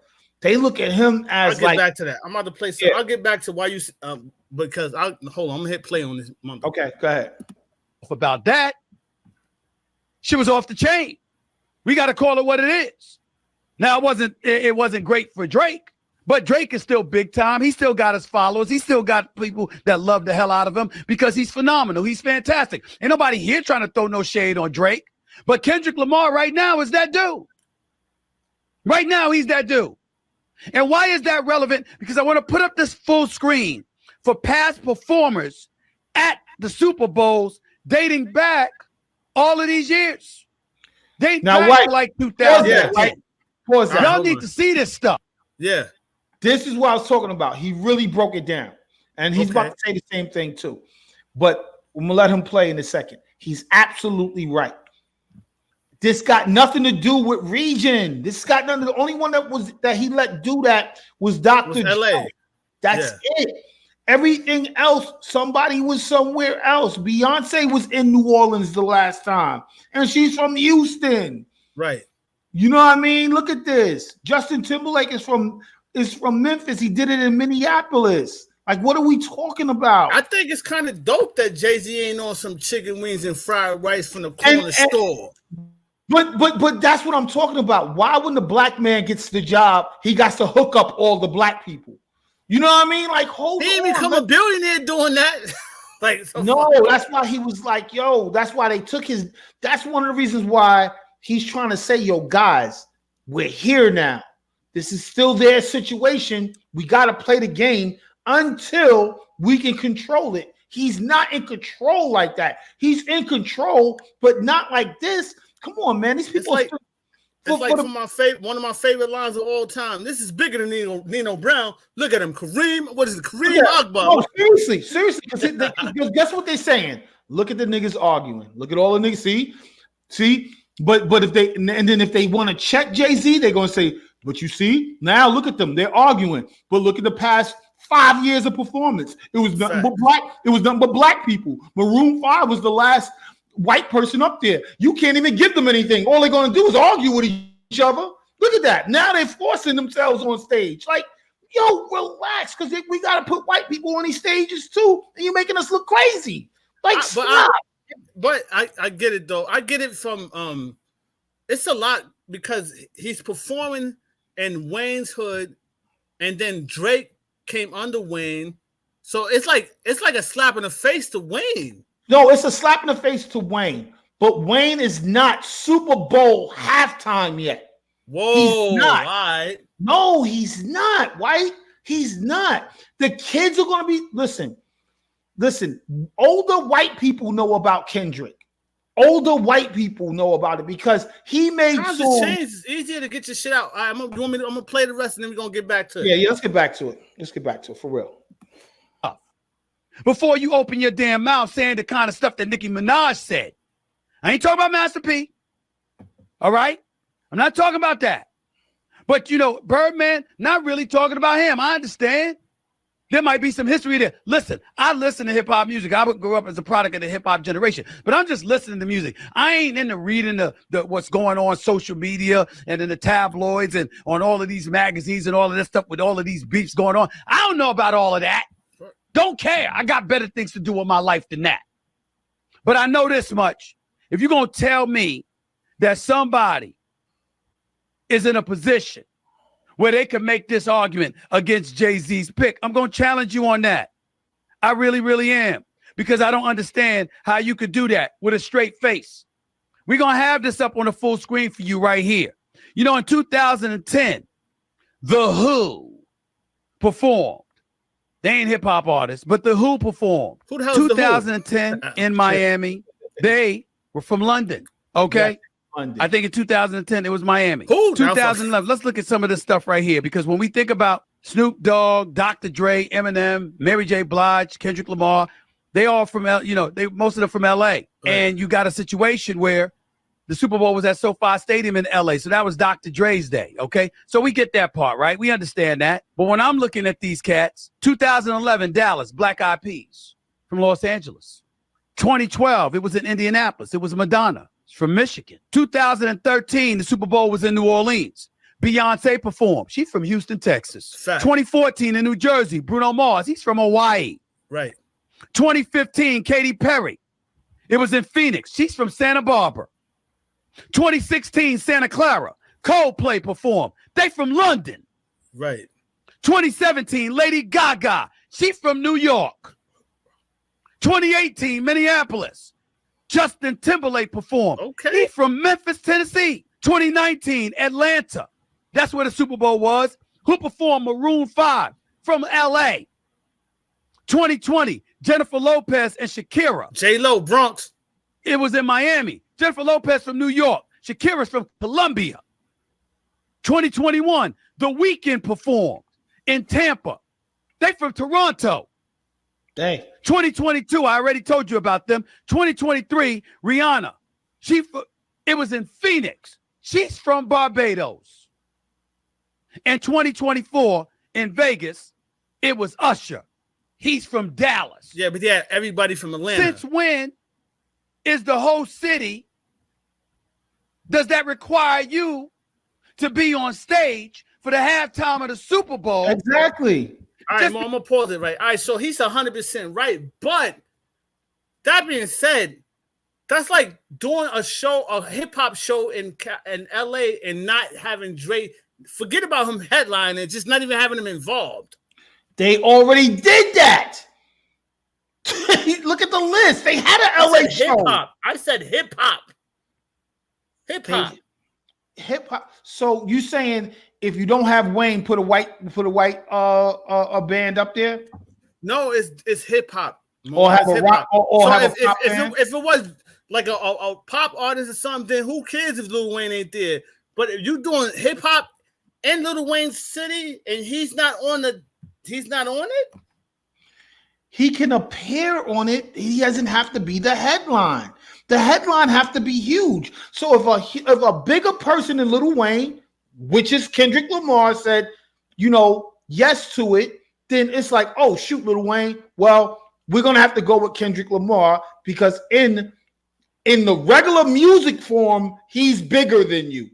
They look at him as I'll get back to that. I'm about to play some. Yeah. I'll get back to why you because hold on, I'm gonna hit play on this month. Okay, go ahead. About that, she was off the chain. We got to call it what it is. Now it wasn't great for Drake, but Drake is still big time. He still got his followers. He still got people that love the hell out of him because he's phenomenal. He's fantastic. Ain't nobody here trying to throw no shade on Drake, but Kendrick Lamar right now is that dude. Right now he's that dude. And why is that relevant? Because I want to put up this full screen for past performers at the Super Bowls dating back all of these years. Dating back to like 2000. Yeah. Right? Pause that. Y'all need to see this stuff. Yeah. This is what I was talking about. He really broke it down. And he's about to say the same thing too. But I'm going to let him play in a second. He's absolutely right. This got nothing to do with region. This got nothing. The only one that he let do that was Dr. LA. That's it. Everything else, somebody was somewhere else. Beyonce was in New Orleans the last time, and she's from Houston. Right. You know what I mean? Look at this. Justin Timberlake is from Memphis. He did it in Minneapolis. Like, what are we talking about? I think it's kind of dope that Jay-Z ain't on some chicken wings and fried rice from the corner store. But that's what I'm talking about. Why when the black man gets the job, he got to hook up all the black people? You know what I mean? Like, hold on. He didn't become a billionaire doing that. Like, so no, that's why he was like, yo, that's why they took his. That's one of the reasons why he's trying to say, yo, guys, we're here now. This is still their situation. We got to play the game until we can control it. He's not in control like that. He's in control, but not like this. Come on, man. These people it's like one of my favorite lines of all time. This is bigger than Nino Brown. Look at him, Kareem. What is it, Kareem Akbar? No, seriously. Because guess what they're saying? Look at the niggas arguing. Look at all the niggas. See. But if they want to check Jay-Z, they're gonna say, but you see, now look at them. They're arguing. But look at the past 5 years of performance. It was nothing but black. It was nothing but black people. Maroon 5 was the last white person up there. You can't even give them anything. All they're going to do is argue with each other. Look at that. Now they're forcing themselves on stage. Like, yo, relax, because we got to put white people on these stages too, and you're making us look crazy. Like, but I get it though. I get it from it's a lot because he's performing in Wayne's hood, and then Drake came under Wayne, so it's like a slap in the face to Wayne. No, it's a slap in the face to Wayne, but Wayne is not Super Bowl halftime yet. Whoa, he's not. Right. No, he's not. White. He's not. The kids are going to be. Listen. Older white people know about Kendrick. Older white people know about it because he made songs. It's easier to get your shit out. I'm gonna play the rest, and then we're gonna get back to it. Yeah. Let's get back to it for real. Before you open your damn mouth saying the kind of stuff that Nicki Minaj said. I ain't talking about Master P. All right? I'm not talking about that. But, Birdman, not really talking about him. I understand. There might be some history there. Listen, I listen to hip-hop music. I grew up as a product of the hip-hop generation. But I'm just listening to music. I ain't into reading the what's going on social media and in the tabloids and on all of these magazines and all of this stuff with all of these beefs going on. I don't know about all of that. Don't care. I got better things to do with my life than that. But I know this much. If you're going to tell me that somebody is in a position where they can make this argument against Jay-Z's pick, I'm going to challenge you on that. I really, really am. Because I don't understand how you could do that with a straight face. We're going to have this up on the full screen for you right here. In 2010, The Who performed. They ain't hip hop artists, but The Who performed. Who the hell 2010 in Miami. They were from London. Okay. Yeah, London. I think in 2010 it was Miami. Who? 2011. Let's look at some of this stuff right here, because when we think about Snoop Dogg, Dr. Dre, Eminem, Mary J. Blige, Kendrick Lamar, they all from most of them from LA. Right. And you got a situation where the Super Bowl was at SoFi Stadium in LA. So that was Dr. Dre's day. Okay. So we get that part, right? We understand that. But when I'm looking at these cats, 2011, Dallas, Black Eyed Peas from Los Angeles. 2012, it was in Indianapolis. It was Madonna from Michigan. 2013, the Super Bowl was in New Orleans. Beyonce performed. She's from Houston, Texas. Fact. 2014 in New Jersey, Bruno Mars. He's from Hawaii. Right. 2015, Katy Perry. It was in Phoenix. She's from Santa Barbara. 2016, Santa Clara. Coldplay performed. They from London. Right. 2017, Lady Gaga. She's from New York. 2018, Minneapolis. Justin Timberlake performed. Okay. He's from Memphis, Tennessee. 2019, Atlanta. That's where the Super Bowl was. Who performed? Maroon 5 from LA. 2020, Jennifer Lopez and Shakira. J-Lo, Bronx. It was in Miami. Jennifer Lopez from New York. Shakira's from Colombia. 2021, The Weeknd performed in Tampa. They from Toronto. Dang. 2022, I already told you about them. 2023, Rihanna. It was in Phoenix. She's from Barbados. In 2024 in Vegas, it was Usher. He's from Dallas. Yeah, but yeah, everybody from Atlanta. Since when is the whole city? Does that require you to be on stage for the halftime of the Super Bowl? Exactly. All right, I'm gonna pause it right. All right, so he's 100% right. But that being said, that's like doing a hip hop show in LA and not having Dre. Forget about him headlining, just not even having him involved. They already did that. Look at the list. They had an LA show. Hip-hop. I said hip hop. Hip hop. Hip hop. So you saying if you don't have Wayne, put a white band up there? No, it's hip hop. Or have a rock or so have a pop band? If it was like a pop artist or something, then who cares if Lil Wayne ain't there? But if you doing hip hop in Lil Wayne's city and he's not on it. He can appear on it. He doesn't have to be the headline. The headline have to be huge. So if a bigger person than Lil Wayne, which is Kendrick Lamar, said, yes to it, then it's like, oh shoot, Lil Wayne. Well, we're gonna have to go with Kendrick Lamar because in the regular music form, he's bigger than you.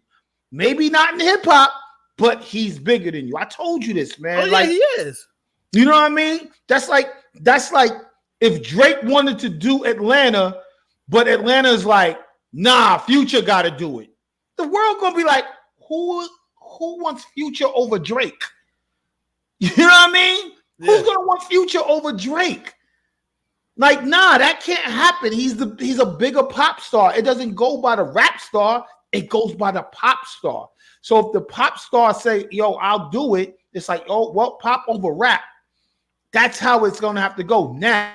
Maybe not in hip hop, but he's bigger than you. I told you this, man. Oh yeah, he is. You know what I mean? That's like if Drake wanted to do Atlanta, but Atlanta's like, nah, Future got to do it. The world gonna be like, who wants Future over Drake? You know what I mean? Yeah. Who's gonna want Future over Drake? Like, nah, that can't happen. He's a bigger pop star. It doesn't go by the rap star. It goes by the pop star. So if the pop star say, yo, I'll do it, it's like, oh, well, pop over rap. That's how it's going to have to go. Now,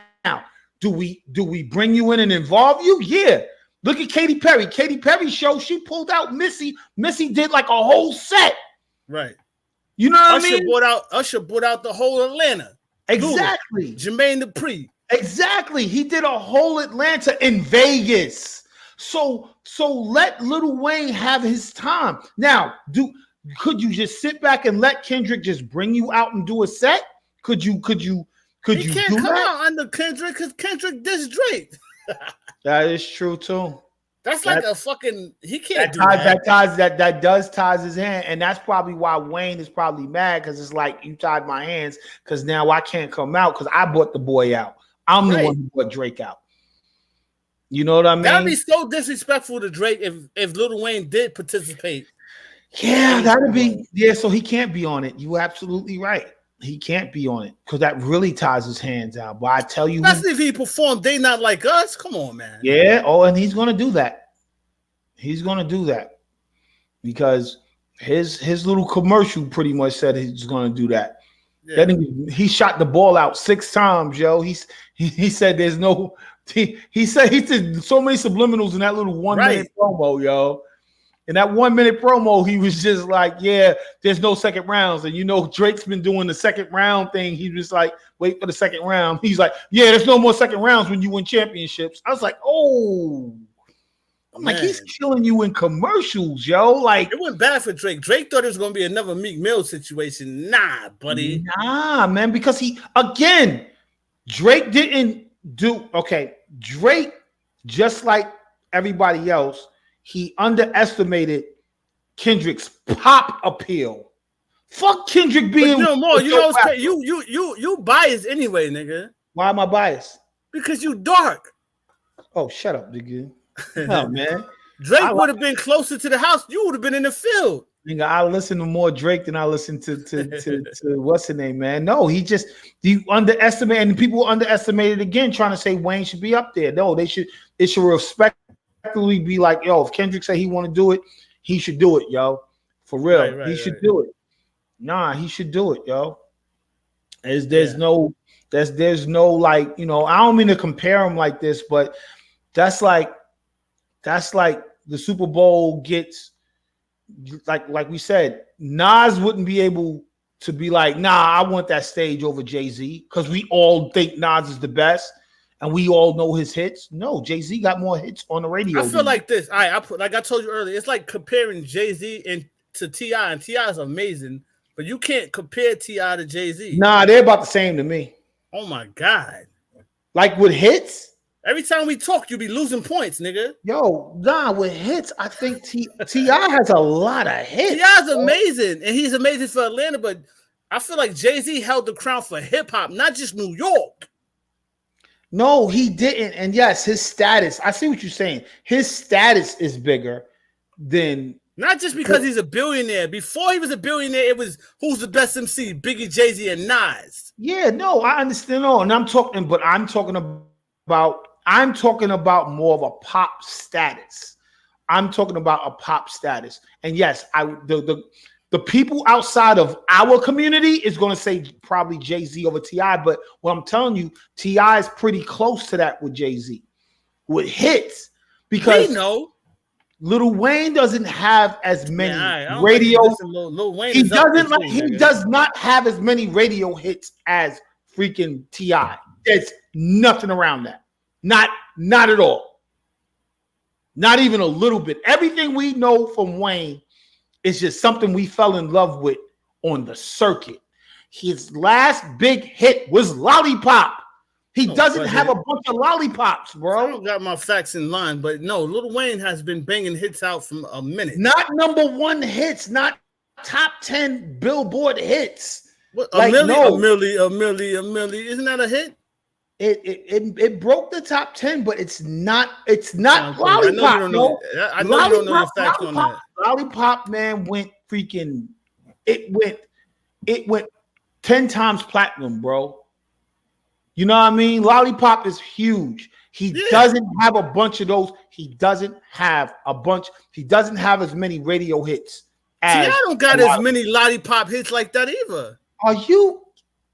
do we bring you in and involve you? Yeah. Look at Katy Perry. Katy Perry's show, she pulled out Missy. Missy did like a whole set. Right. You know what I mean? Usher brought out the whole Atlanta. Exactly. Jermaine Dupri. Exactly. He did a whole Atlanta in Vegas. So let Lil Wayne have his time. Now, could you just sit back and let Kendrick just bring you out and do a set? Could you He can't do come that? out under Kendrick because Kendrick dissed Drake. That is true too. That's like a fucking he can't do that. That does ties his hand, and that's probably why Wayne is probably mad because it's like you tied my hands because now I can't come out because I bought the boy out. I'm the one who brought Drake out. You know what I mean? That'd be so disrespectful to Drake if Lil Wayne did participate. Yeah, that'd be so he can't be on it. You're absolutely right. He can't be on it because that really ties his hands out. But I tell you, especially if he performed They Not Like Us. Come on, man. Yeah. Oh, and he's gonna do that. He's gonna do that because his little commercial pretty much said he's gonna do that. Yeah. He shot the ball out 6 times, yo. He said there's no. He said he did so many subliminals in that little 1 minute promo, yo. In that 1 minute promo, he was just like, yeah, there's no second rounds. And Drake's been doing the second round thing. He was like, wait for the second round. He's like, yeah, there's no more second rounds when you win championships. I was like, oh. I'm like, he's killing you in commercials, yo. Like, it went bad for Drake. Drake thought it was gonna be another Meek Mill situation. Nah, buddy. Nah, man, because Drake didn't do Drake, just like everybody else, he underestimated Kendrick's pop appeal. Fuck Kendrick being more. You biased anyway, nigga. Why am I biased? Because you dark. Oh, shut up, nigga. No, man. Drake would have been closer to the house. You would have been in the field. Nigga, I listen to more Drake than I listen to what's the name, man. No, you underestimate, and people underestimated again, trying to say Wayne should be up there. No, it should respectfully be like, yo, if Kendrick say he want to do it, he should do it, yo. For real. He should do it. Nah, he should do it, yo. There's no like, I don't mean to compare him like this, but that's like the Super Bowl gets like we said, Nas wouldn't be able to be like, nah, I want that stage over Jay-Z because we all think Nas is the best. and we all know his hits. No, Jay-Z got more hits on the radio. I feel like this. Like I told you earlier, it's like comparing Jay-Z to T.I. and T.I. is amazing, but you can't compare T.I. to Jay-Z. Nah, they're about the same to me. Oh my God. Like with hits? Every time we talk, you be losing points, nigga. Yo, nah, with hits, I think T.I. has a lot of hits. T.I.'s amazing, and he's amazing for Atlanta, but I feel like Jay-Z held the crown for hip-hop, not just New York. No, he didn't. And yes, his status, I see what you're saying. His status is bigger than... Not just because he's a billionaire. Before he was a billionaire, it was who's the best MC, Biggie, Jay-Z, and Nas. Yeah, no, I understand. No, and I'm talking about more of a pop status. I'm talking about a pop status. And yes, the people outside of our community is going to say probably Jay-Z over T.I., but what I'm telling you, T.I. is pretty close to that with Jay-Z with hits, because we know Lil Wayne doesn't have as many radio. He does not have as many radio hits as freaking T.I. There's nothing around that. Not at all. Not even a little bit. Everything we know from Wayne is just something we fell in love with on the circuit. His last big hit was Lollipop. He doesn't have a bunch of lollipops, bro. I don't got my facts in line, but no, Lil Wayne has been banging hits out from a minute. Not number one hits, not top 10 Billboard hits. What, a milli. Isn't that a hit? It broke the top 10, but it's not Lollipop. I know you don't know your facts on that. Lollipop, man, went 10 times platinum, bro. You know what I mean? Lollipop is huge. He doesn't have a bunch of those. He doesn't have as many radio hits. I don't got as many Lollipop hits like that either. Are you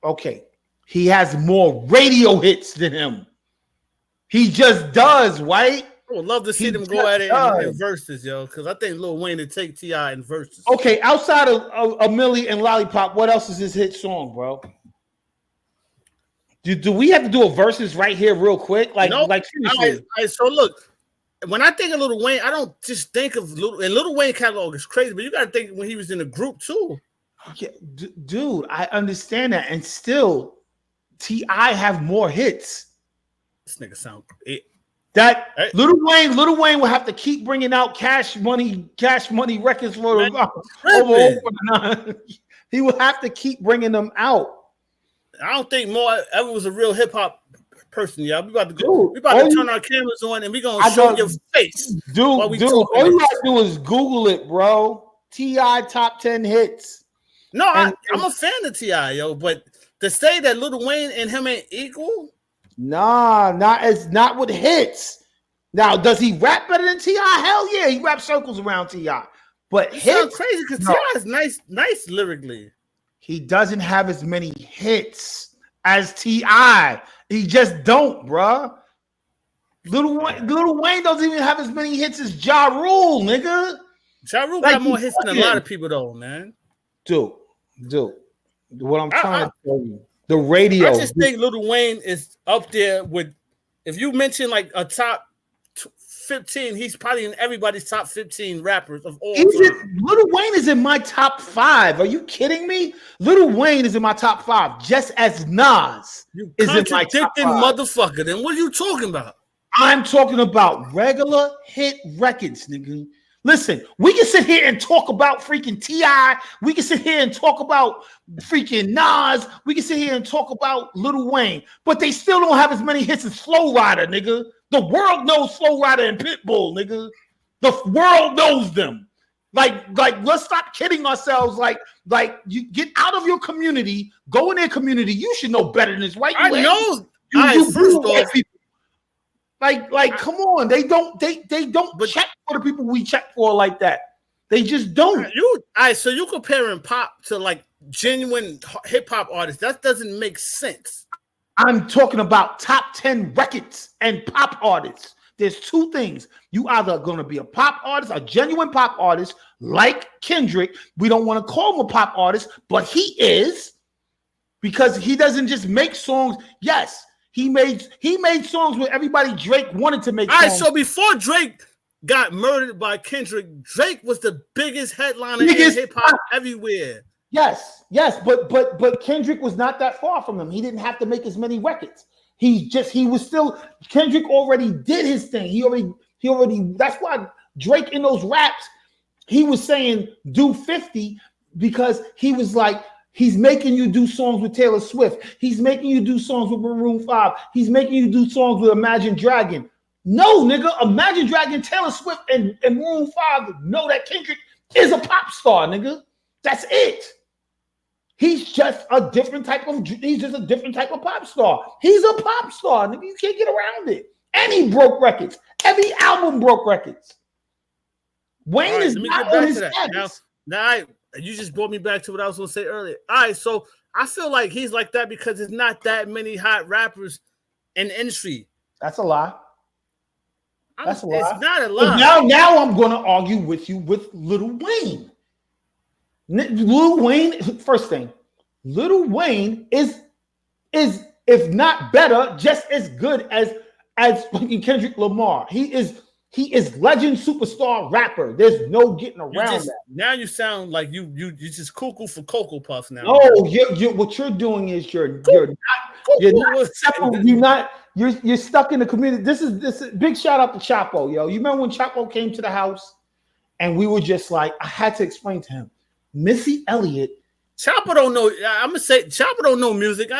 okay? He has more radio hits than him. He just does, right? I would love to see them go at it in verses, yo, because I think Lil Wayne would take T.I. in verses. Okay, outside of a Milli and Lollipop, what else is his hit song, bro? Do we have to do a verses right here real quick? Seriously. So look, when I think of Lil Wayne, I don't just think of Lil Wayne catalog is crazy, but you got to think when he was in a group too. Yeah, dude, I understand that, and still, T.I. have more hits. This nigga sound Lil Wayne will have to keep bringing out Cash Money records for over. He will have to keep bringing them out. I don't think Mo ever was a real hip hop person, y'all. We about to go. We about to turn our cameras on and we gonna show your face, dude. All you gotta do is Google it, bro. T.I. top 10 hits. No, I'm a fan of T.I., yo, but to say that Lil Wayne and him ain't equal, not with hits. Now, does he rap better than T.I.? Hell yeah, he raps circles around T.I. But hits sound crazy because T.I. is nice lyrically. He doesn't have as many hits as T.I. He just don't, bruh. Lil Wayne doesn't even have as many hits as Ja Rule, nigga. Ja Rule got more hits than a lot of people, though, man. Dude. What I'm trying to tell you, the radio. I just think Lil Wayne is up there with, if you mention like a top 15, he's probably in everybody's top 15 rappers of all time. Lil Wayne is in my top 5. Are you kidding me? Lil Wayne is in my top 5, just as Nas is in my top 5. Motherfucker. Then what are you talking about? I'm talking about regular hit records, nigga. Listen, we can sit here and talk about freaking T.I. We can sit here and talk about freaking Nas. We can sit here and talk about Lil Wayne, but they still don't have as many hits as Flow Rider, nigga. The world knows Flow Rider and Pitbull, nigga. The world knows them. Like, let's stop kidding ourselves. Like, you get out of your community, go in their community. You should know better than this. Right? I know. First off, like, come on. They don't check for the people we check for like that. They just don't. So you comparing pop to like genuine hip hop artists? That doesn't make sense. I'm talking about top 10 records and pop artists. There's two things. You either going to be a pop artist, a genuine pop artist like Kendrick. We don't want to call him a pop artist, but he is, because he doesn't just make songs. Yes, He made songs with everybody Drake wanted to make All right, songs. so before Drake got murdered by Kendrick, Drake was the biggest headliner in hip hop everywhere. Yes, but Kendrick was not that far from him. He didn't have to make as many records. Kendrick already did his thing. He already. That's why Drake in those raps, he was saying do 50 because he was like, he's making you do songs with Taylor Swift. He's making you do songs with Maroon 5. He's making you do songs with Imagine Dragon. No, nigga, Imagine Dragon, Taylor Swift, and Maroon 5 know that Kendrick is a pop star, nigga. That's it. He's just a different type of pop star. He's a pop star, nigga. You can't get around it. And he broke records. Every album broke records. Wayne is not on his status. Now, you just brought me back to what I was going to say earlier. All right, so I feel like he's like that because there's not that many hot rappers in the industry. That's a lie. That's a lie. It's not a lie. Now I'm going to argue with you with Lil Wayne. Lil Wayne, first thing, Lil Wayne is if not better, just as good as fucking Kendrick Lamar. He is legend superstar rapper. There's no getting around that. Now you sound like you just cuckoo for Cocoa Puffs now. No, what you're doing is you're stuck in the community. This is big shout out to Chapo, yo. You remember when Chapo came to the house and we were just like, I had to explain to him, Missy Elliott. Chapo don't know. I'm gonna say Chapo don't know music.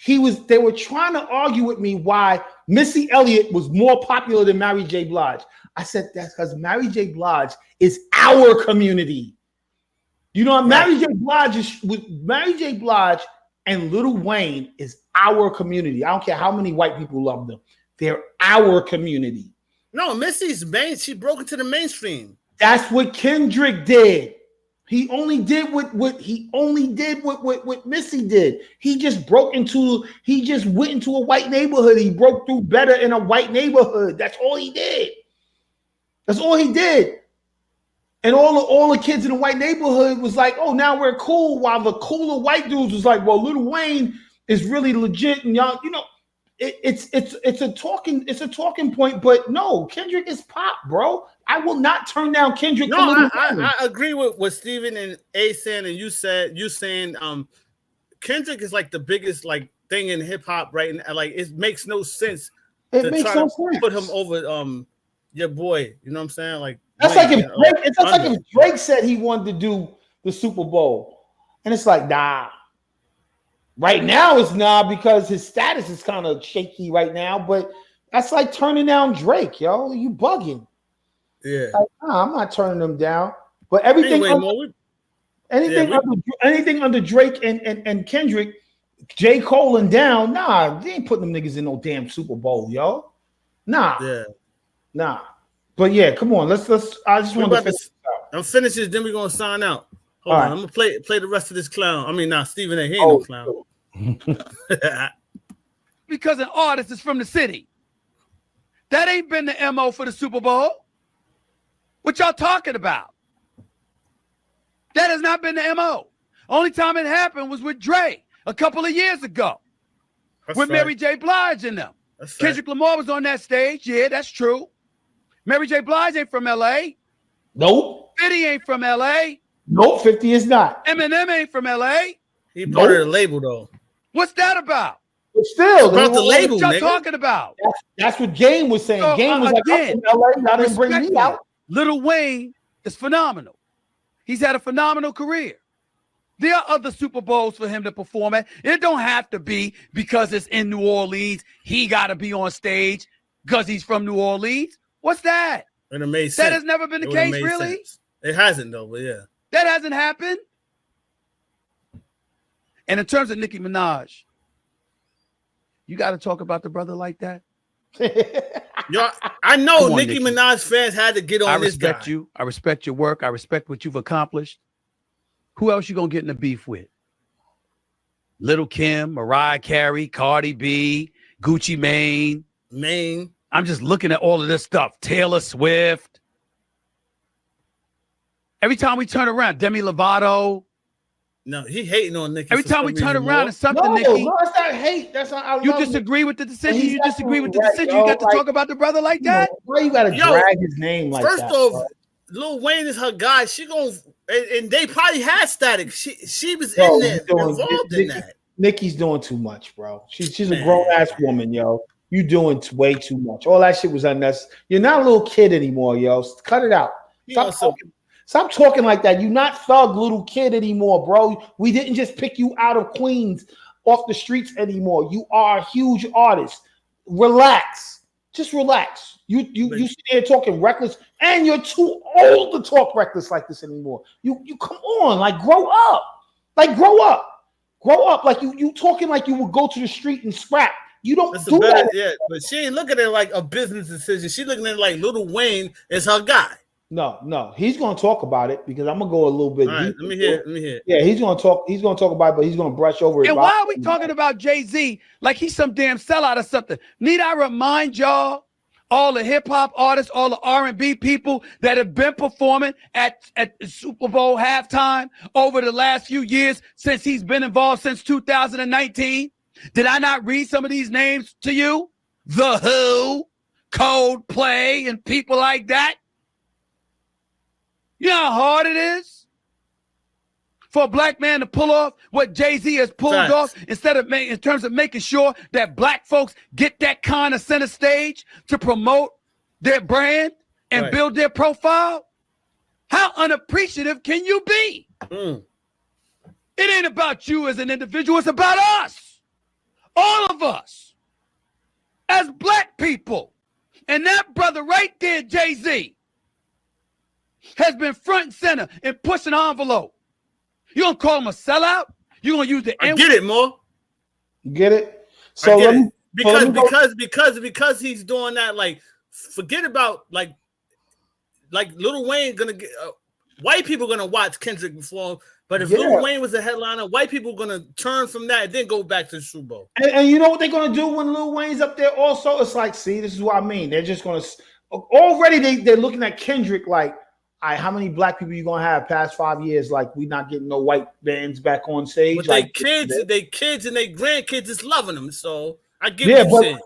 They were trying to argue with me why Missy Elliott was more popular than Mary J. Blige. I said that's because Mary J. Blige is our community. You know, Mary J. Blige and Lil Wayne is our community. I don't care how many white people love them. They're our community. No, Missy's she broke into the mainstream. That's what Kendrick did. He only did what Missy did. He just went into a white neighborhood. He broke through better in a white neighborhood. That's all he did. And all the kids in the white neighborhood was like, oh, now we're cool. While the cooler white dudes was like, well, Lil Wayne is really legit. And y'all, you know, it's a talking point, but no, Kendrick is pop, bro. I will not turn down Kendrick. No, I agree with what Steven and A saying, and you saying Kendrick is like the biggest like thing in hip hop right now. Like it makes no sense to put him over your boy. You know what I'm saying? Like that's like if Drake said he wanted to do the Super Bowl, and it's like nah. Right now it's nah because his status is kind of shaky right now, but that's like turning down Drake, yo. You bugging. Yeah. Like, nah, I'm not turning them down. But everything anything under Drake and Kendrick, J. Cole and down, nah, they ain't putting them niggas in no damn Super Bowl, yo. Nah. Yeah. Nah. But yeah, come on. Let's I just want to finish I'm finish this, then we're gonna sign out. Hold on, I'm gonna play the rest of this clown. I mean, Steven ain't no clown. Because an artist is from the city. That ain't been the MO for the Super Bowl. What y'all talking about? That has not been the MO. Only time it happened was with Dre a couple of years ago. With Mary J. Blige in them. Kendrick Lamar was on that stage. Yeah, that's true. Mary J. Blige ain't from LA. Nope. 50 ain't from LA. Nope, 50 is not. Eminem ain't from LA. He part of the label though. What's that about? But still, about the label. What y'all talking about? That's what Game was saying. So, Game was like, I'm from LA. Y'all didn't bring me out. Lil Wayne is phenomenal. He's had a phenomenal career. There are other Super Bowls for him to perform at. It don't have to be because it's in New Orleans. He got to be on stage because he's from New Orleans. What's that? It made sense. That has never been the case, really. Sense. It hasn't though, but yeah. That hasn't happened. And in terms of Nicki Minaj, you got to talk about the brother like that. Yo, I know Nicki Minaj fans had to get on this guy. I respect you. I respect your work. I respect what you've accomplished. Who else you gonna get in the beef with? Little Kim, Mariah Carey, Cardi B, Gucci Mane. I'm just looking at all of this stuff. Taylor Swift. Every time we turn around, Demi Lovato. No, he hating on Nicki. Every for time some we turn reason, around more. and something, No, Nikki, no, that's not hate. That's not. I you love disagree with the decision. He's You disagree with the absolutely right, decision. yo. You got to Like, talk about the brother like you know, that. why you gotta Yo, drag his name like First that? off, bro? Lil Wayne is her guy. She gonna and they probably had Static. She was Bro, in there involved in that. Nikki's doing too much, bro. She's a Man. grown ass woman, yo. You doing way too much. All that shit was unnecessary. You're not a little kid anymore, yo. Cut it out. Stop talking like that. You're not thug little kid anymore, bro. We didn't just pick you out of Queens off the streets anymore. You are a huge artist. Relax. Just relax. You sit there talking reckless, and you're too old to talk reckless like this anymore. You come on, like grow up. Like grow up. Grow up. Like you talking like you would go to the street and scrap. You don't do that. Yeah, but she ain't looking at it like a business decision. She looking at it like Lil Wayne is her guy. No, he's gonna talk about it because I'm gonna go a little bit deeper. Right, let me hear. Yeah, he's gonna talk about it, but he's gonna brush over it. And why are we talking about Jay-Z like he's some damn sellout or something? Need I remind y'all, all the hip-hop artists, all the R&B people that have been performing at the Super Bowl halftime over the last few years since he's been involved since 2019? Did I not read some of these names to you? The Who, Coldplay, and people like that? You know how hard it is for a black man to pull off what Jay-Z has pulled off in terms of making sure that black folks get that kind of center stage to promote their brand and build their profile? How unappreciative can you be? It ain't about you as an individual. It's about us. All of us as black people. And that brother right there, Jay-Z, has been front and center and pushing the envelope. You gonna call him a sellout? You gonna use the N-word? Get it, Mo. Get it? So get it. Because he's doing that. Like, forget about like Lil Wayne gonna get white people gonna watch Kendrick perform. But if Lil Wayne was a headliner, white people gonna turn from that and then go back to the Super Bowl. And you know what they're gonna do when Lil Wayne's up there? Also, it's like, see, this is what I mean. They're just gonna already they're looking at Kendrick like, all right, how many black people you gonna have past 5 years? Like, we not getting no white bands back on stage. But like, they kids and they grandkids is loving them. So I get what you're saying.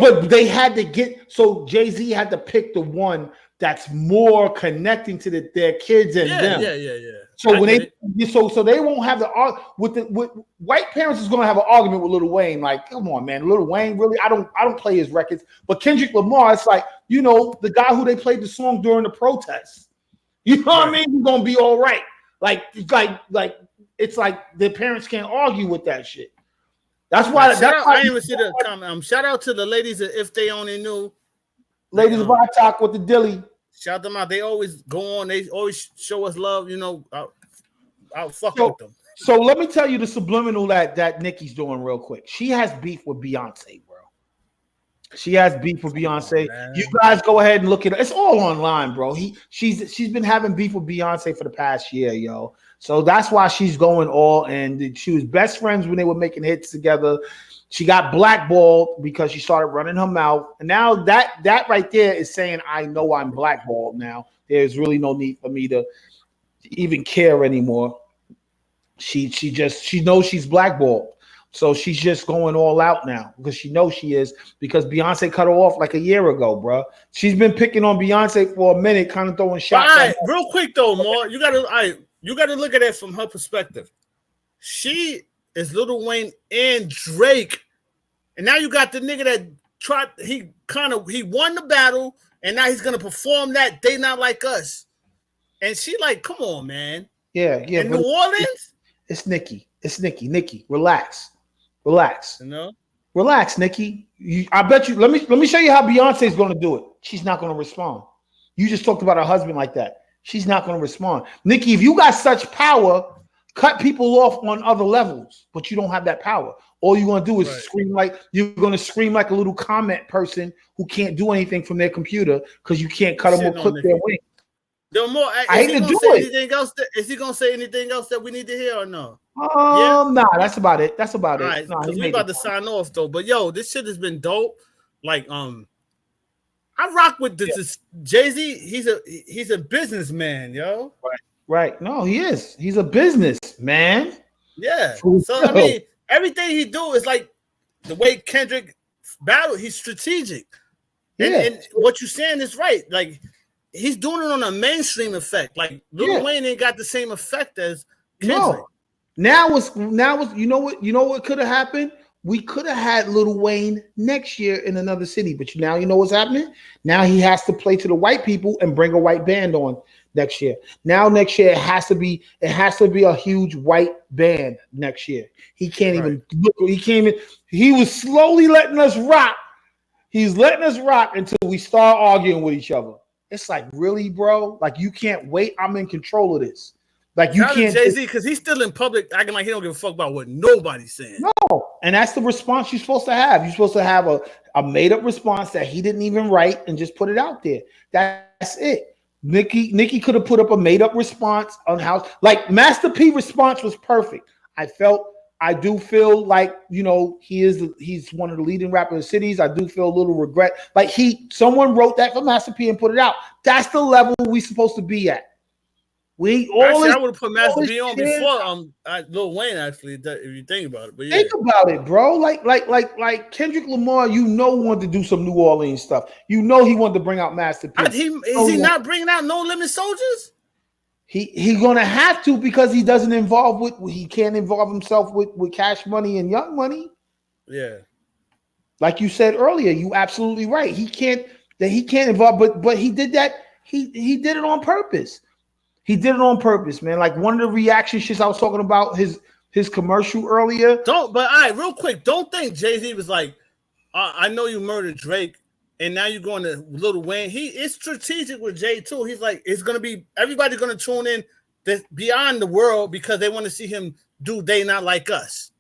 But they had to get Jay-Z had to pick the one that's more connecting to their kids and them. Yeah. So when so they won't have with white parents is gonna have an argument with Lil Wayne. Like, come on, man, Lil Wayne, really? I don't play his records. But Kendrick Lamar, it's like, you know, the guy who they played the song during the protests. You know what I mean? He's gonna be all right. Like it's like the parents can't argue with that shit. That's why. I didn't even see the comment. Shout out to the ladies that if they only knew. Ladies of our talk with the Dilly. Shout them out. They always go on. They always show us love. You know, I'll fuck with them. So let me tell you the subliminal that Nicki's doing real quick. She has beef with Beyonce, bro. She has beef with Beyonce. You guys go ahead and look at it. It's all online, bro. She's been having beef with Beyonce for the past year, yo. So that's why she's going all. And she was best friends when they were making hits together. She got blackballed because she started running her mouth. And now that right there is saying, I know I'm blackballed now. There's really no need for me to even care anymore. She knows she's blackballed. So she's just going all out now because she knows she is, because Beyonce cut her off like a year ago, bro. She's been picking on Beyonce for a minute, kind of throwing shots. All right, real quick though, Mo, you gotta look at it from her perspective. She is Lil Wayne and Drake, and now you got the nigga that he won the battle, and now he's gonna perform that They Not Like Us, and she like, come on, man. Yeah. In New Orleans, it's Nicki. Nicki, relax. You know, relax, Nicki. I bet you. Let me show you how Beyonce's going to do it. She's not going to respond. You just talked about her husband like that. She's not going to respond. Nicki, if you got such power, cut people off on other levels, but you don't have that power. All you're going to do is scream like a little comment person who can't do anything from their computer because you can't cut them or clip their wing. I hate to do it. Is he gonna say anything else that we need to hear or no? Nah, that's about it. All right, because we about to sign off though. But yo, this shit has been dope. Like, I rock with this Jay-Z. He's a businessman, yo. Right. No, he is. He's a businessman. Yeah. So I mean, everything he do is like the way Kendrick battle. He's strategic, and what you're saying is right. Like he's doing it on a mainstream effect. Like Lil Wayne ain't got the same effect as Kendrick. No. Now you know what could have happened? We could have had Lil Wayne next year in another city, but now you know what's happening? Now he has to play to the white people and bring a white band on next year. Now next year it has to be a huge white band next year. He can't even look, he was slowly letting us rock. He's letting us rock until we start arguing with each other. It's like, really, bro? Like, you can't wait. I'm in control of this. Like, you can't. Jay-Z, because he's still in public acting like he don't give a fuck about what nobody's saying. No, and that's the response you're supposed to have. You're supposed to have a made-up response that he didn't even write and just put it out there. That's it. Nicki could have put up a made-up response on how, like, Master P response was perfect. I do feel like, he's one of the leading rappers in the cities. I do feel a little regret. Like someone wrote that for Master P and put it out. That's the level we supposed to be at. I would have put Master P on before Lil Wayne, actually, if you think about it. But yeah. Think about it, bro. Like Kendrick Lamar, wanted to do some New Orleans stuff. He wanted to bring out Master P. Is he not bringing out No Limit Soldiers? He's gonna have to, because he can't involve himself with Cash Money and Young Money. Yeah. Like you said earlier, you absolutely right. He can't involve, but he did that. He did it on purpose. He did it on purpose, man. Like one of the reaction shits I was talking about, his commercial earlier. All right, real quick. Don't think Jay-Z was like, I know you murdered Drake, and now you're going to Lil Wayne. He is strategic with Jay too. He's like, it's gonna be everybody's gonna tune in beyond the world because they want to see him do They Not Like Us.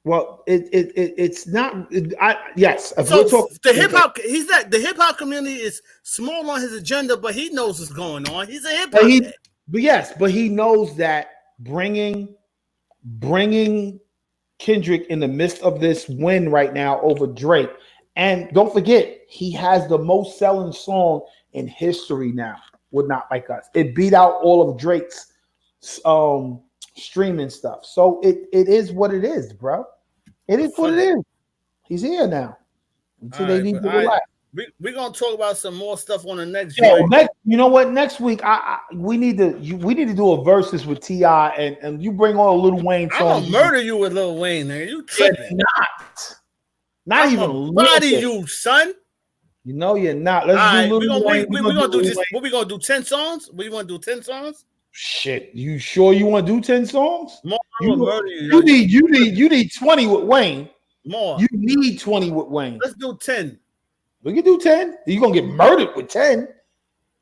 Well, it's not. Yes. So the hip hop, the hip hop community is small on his agenda, but he knows what's going on. He's a hip hop head. But he knows that bringing Kendrick in the midst of this win right now over Drake, and don't forget, he has the most selling song in history now with Not Like Us. It beat out all of Drake's streaming stuff. So it is what it is, bro. It is what it is. He's here now. Until they need to relax. We're gonna talk about some more stuff on the next. You know what? Next week, we need to do a versus with T.I. and you bring on a Lil Wayne song. I'm gonna murder you with Lil Wayne, man. You tripping? Not I'm even body you, son. You know you're not. Let's do Lil Wayne. We're gonna do just what we gonna do? 10 songs? We want to do 10 songs? Shit, you sure you want to do 10 songs? More, you need 20 with Wayne. More. You need 20 with Wayne. Let's do 10. We can do 10. You're gonna get murdered with 10.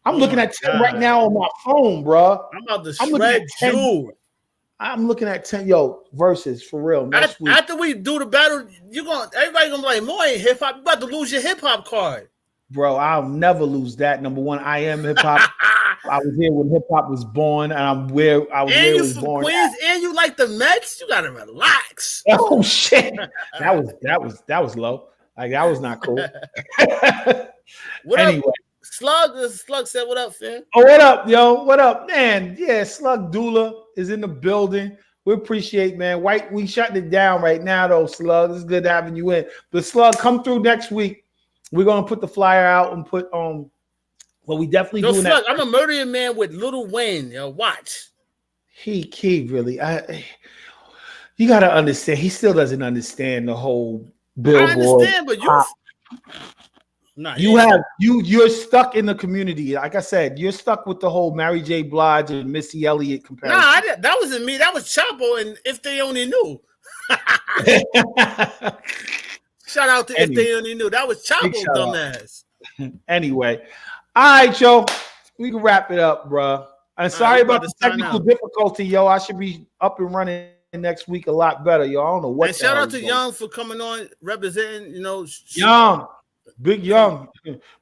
I'm looking at 10 right now on my phone, bro. I'm about to shred you. I'm looking at 10. Yo, versus for real. After we do the battle, everybody gonna be like, "More ain't hip hop." You about to lose your hip hop card, bro. I'll never lose that. Number one, I am hip hop. I was here when hip hop was born, and I'm where I was. And you from born Queens, and you like the Mets. You gotta relax. Oh shit, that was low. Like that was not cool. Anyway, Slug said, "What up, fam?" Oh, what up, yo? What up, man? Yeah, Slug Dula is in the building. We appreciate, man. White, we shutting it down right now, though. Slug, it's good having you in. But Slug, come through next week. We're gonna put the flyer out and put well, we definitely doing Slug, that. I'm a murdering man with Lil Wayne. Yo, watch. He really. You gotta understand. He still doesn't understand the whole Billboard. I understand, but you're stuck in the community. Like I said, you're stuck with the whole Mary J. Blige and Missy Elliott comparison. That wasn't me. That was Chapo, and If They Only Knew. Shout out to If They Only Knew. That was Chapo, dumbass. Anyway, all right, yo, we can wrap it up, bro. I'm sorry about the technical difficulty, yo. I should be up and running next week a lot better, yo. I don't know what. And shout out to Young for coming on, representing, Young, Big Young,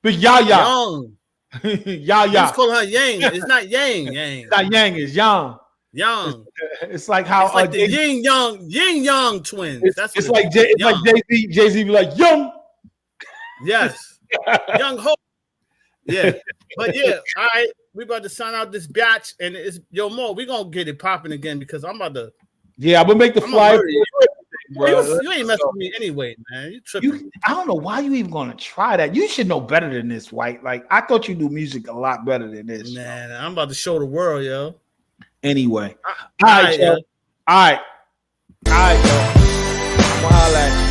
Big Yaya. Young. Yaya. Let's call her Yang. It's not Yang. It's not Yang, it's Young. Young. It's like how it's like the Yin Yang twins. It's like Jay-Z be like Young. Yes. Young Ho. Yeah. But yeah, all right. We about to sign out this batch, and it's Mo. We're gonna get it popping again because I'm about to Yeah, I'm gonna make the I'm flyer. gonna murder you. Bro. You ain't messing with me anyway, man. You tripping. I don't know why you even gonna try that. You should know better than this, White. Like I thought you do music a lot better than this. Man, I'm about to show the world, yo. Anyway, All all right, right, yo. yo. All right, yo. I'm gonna holla at you.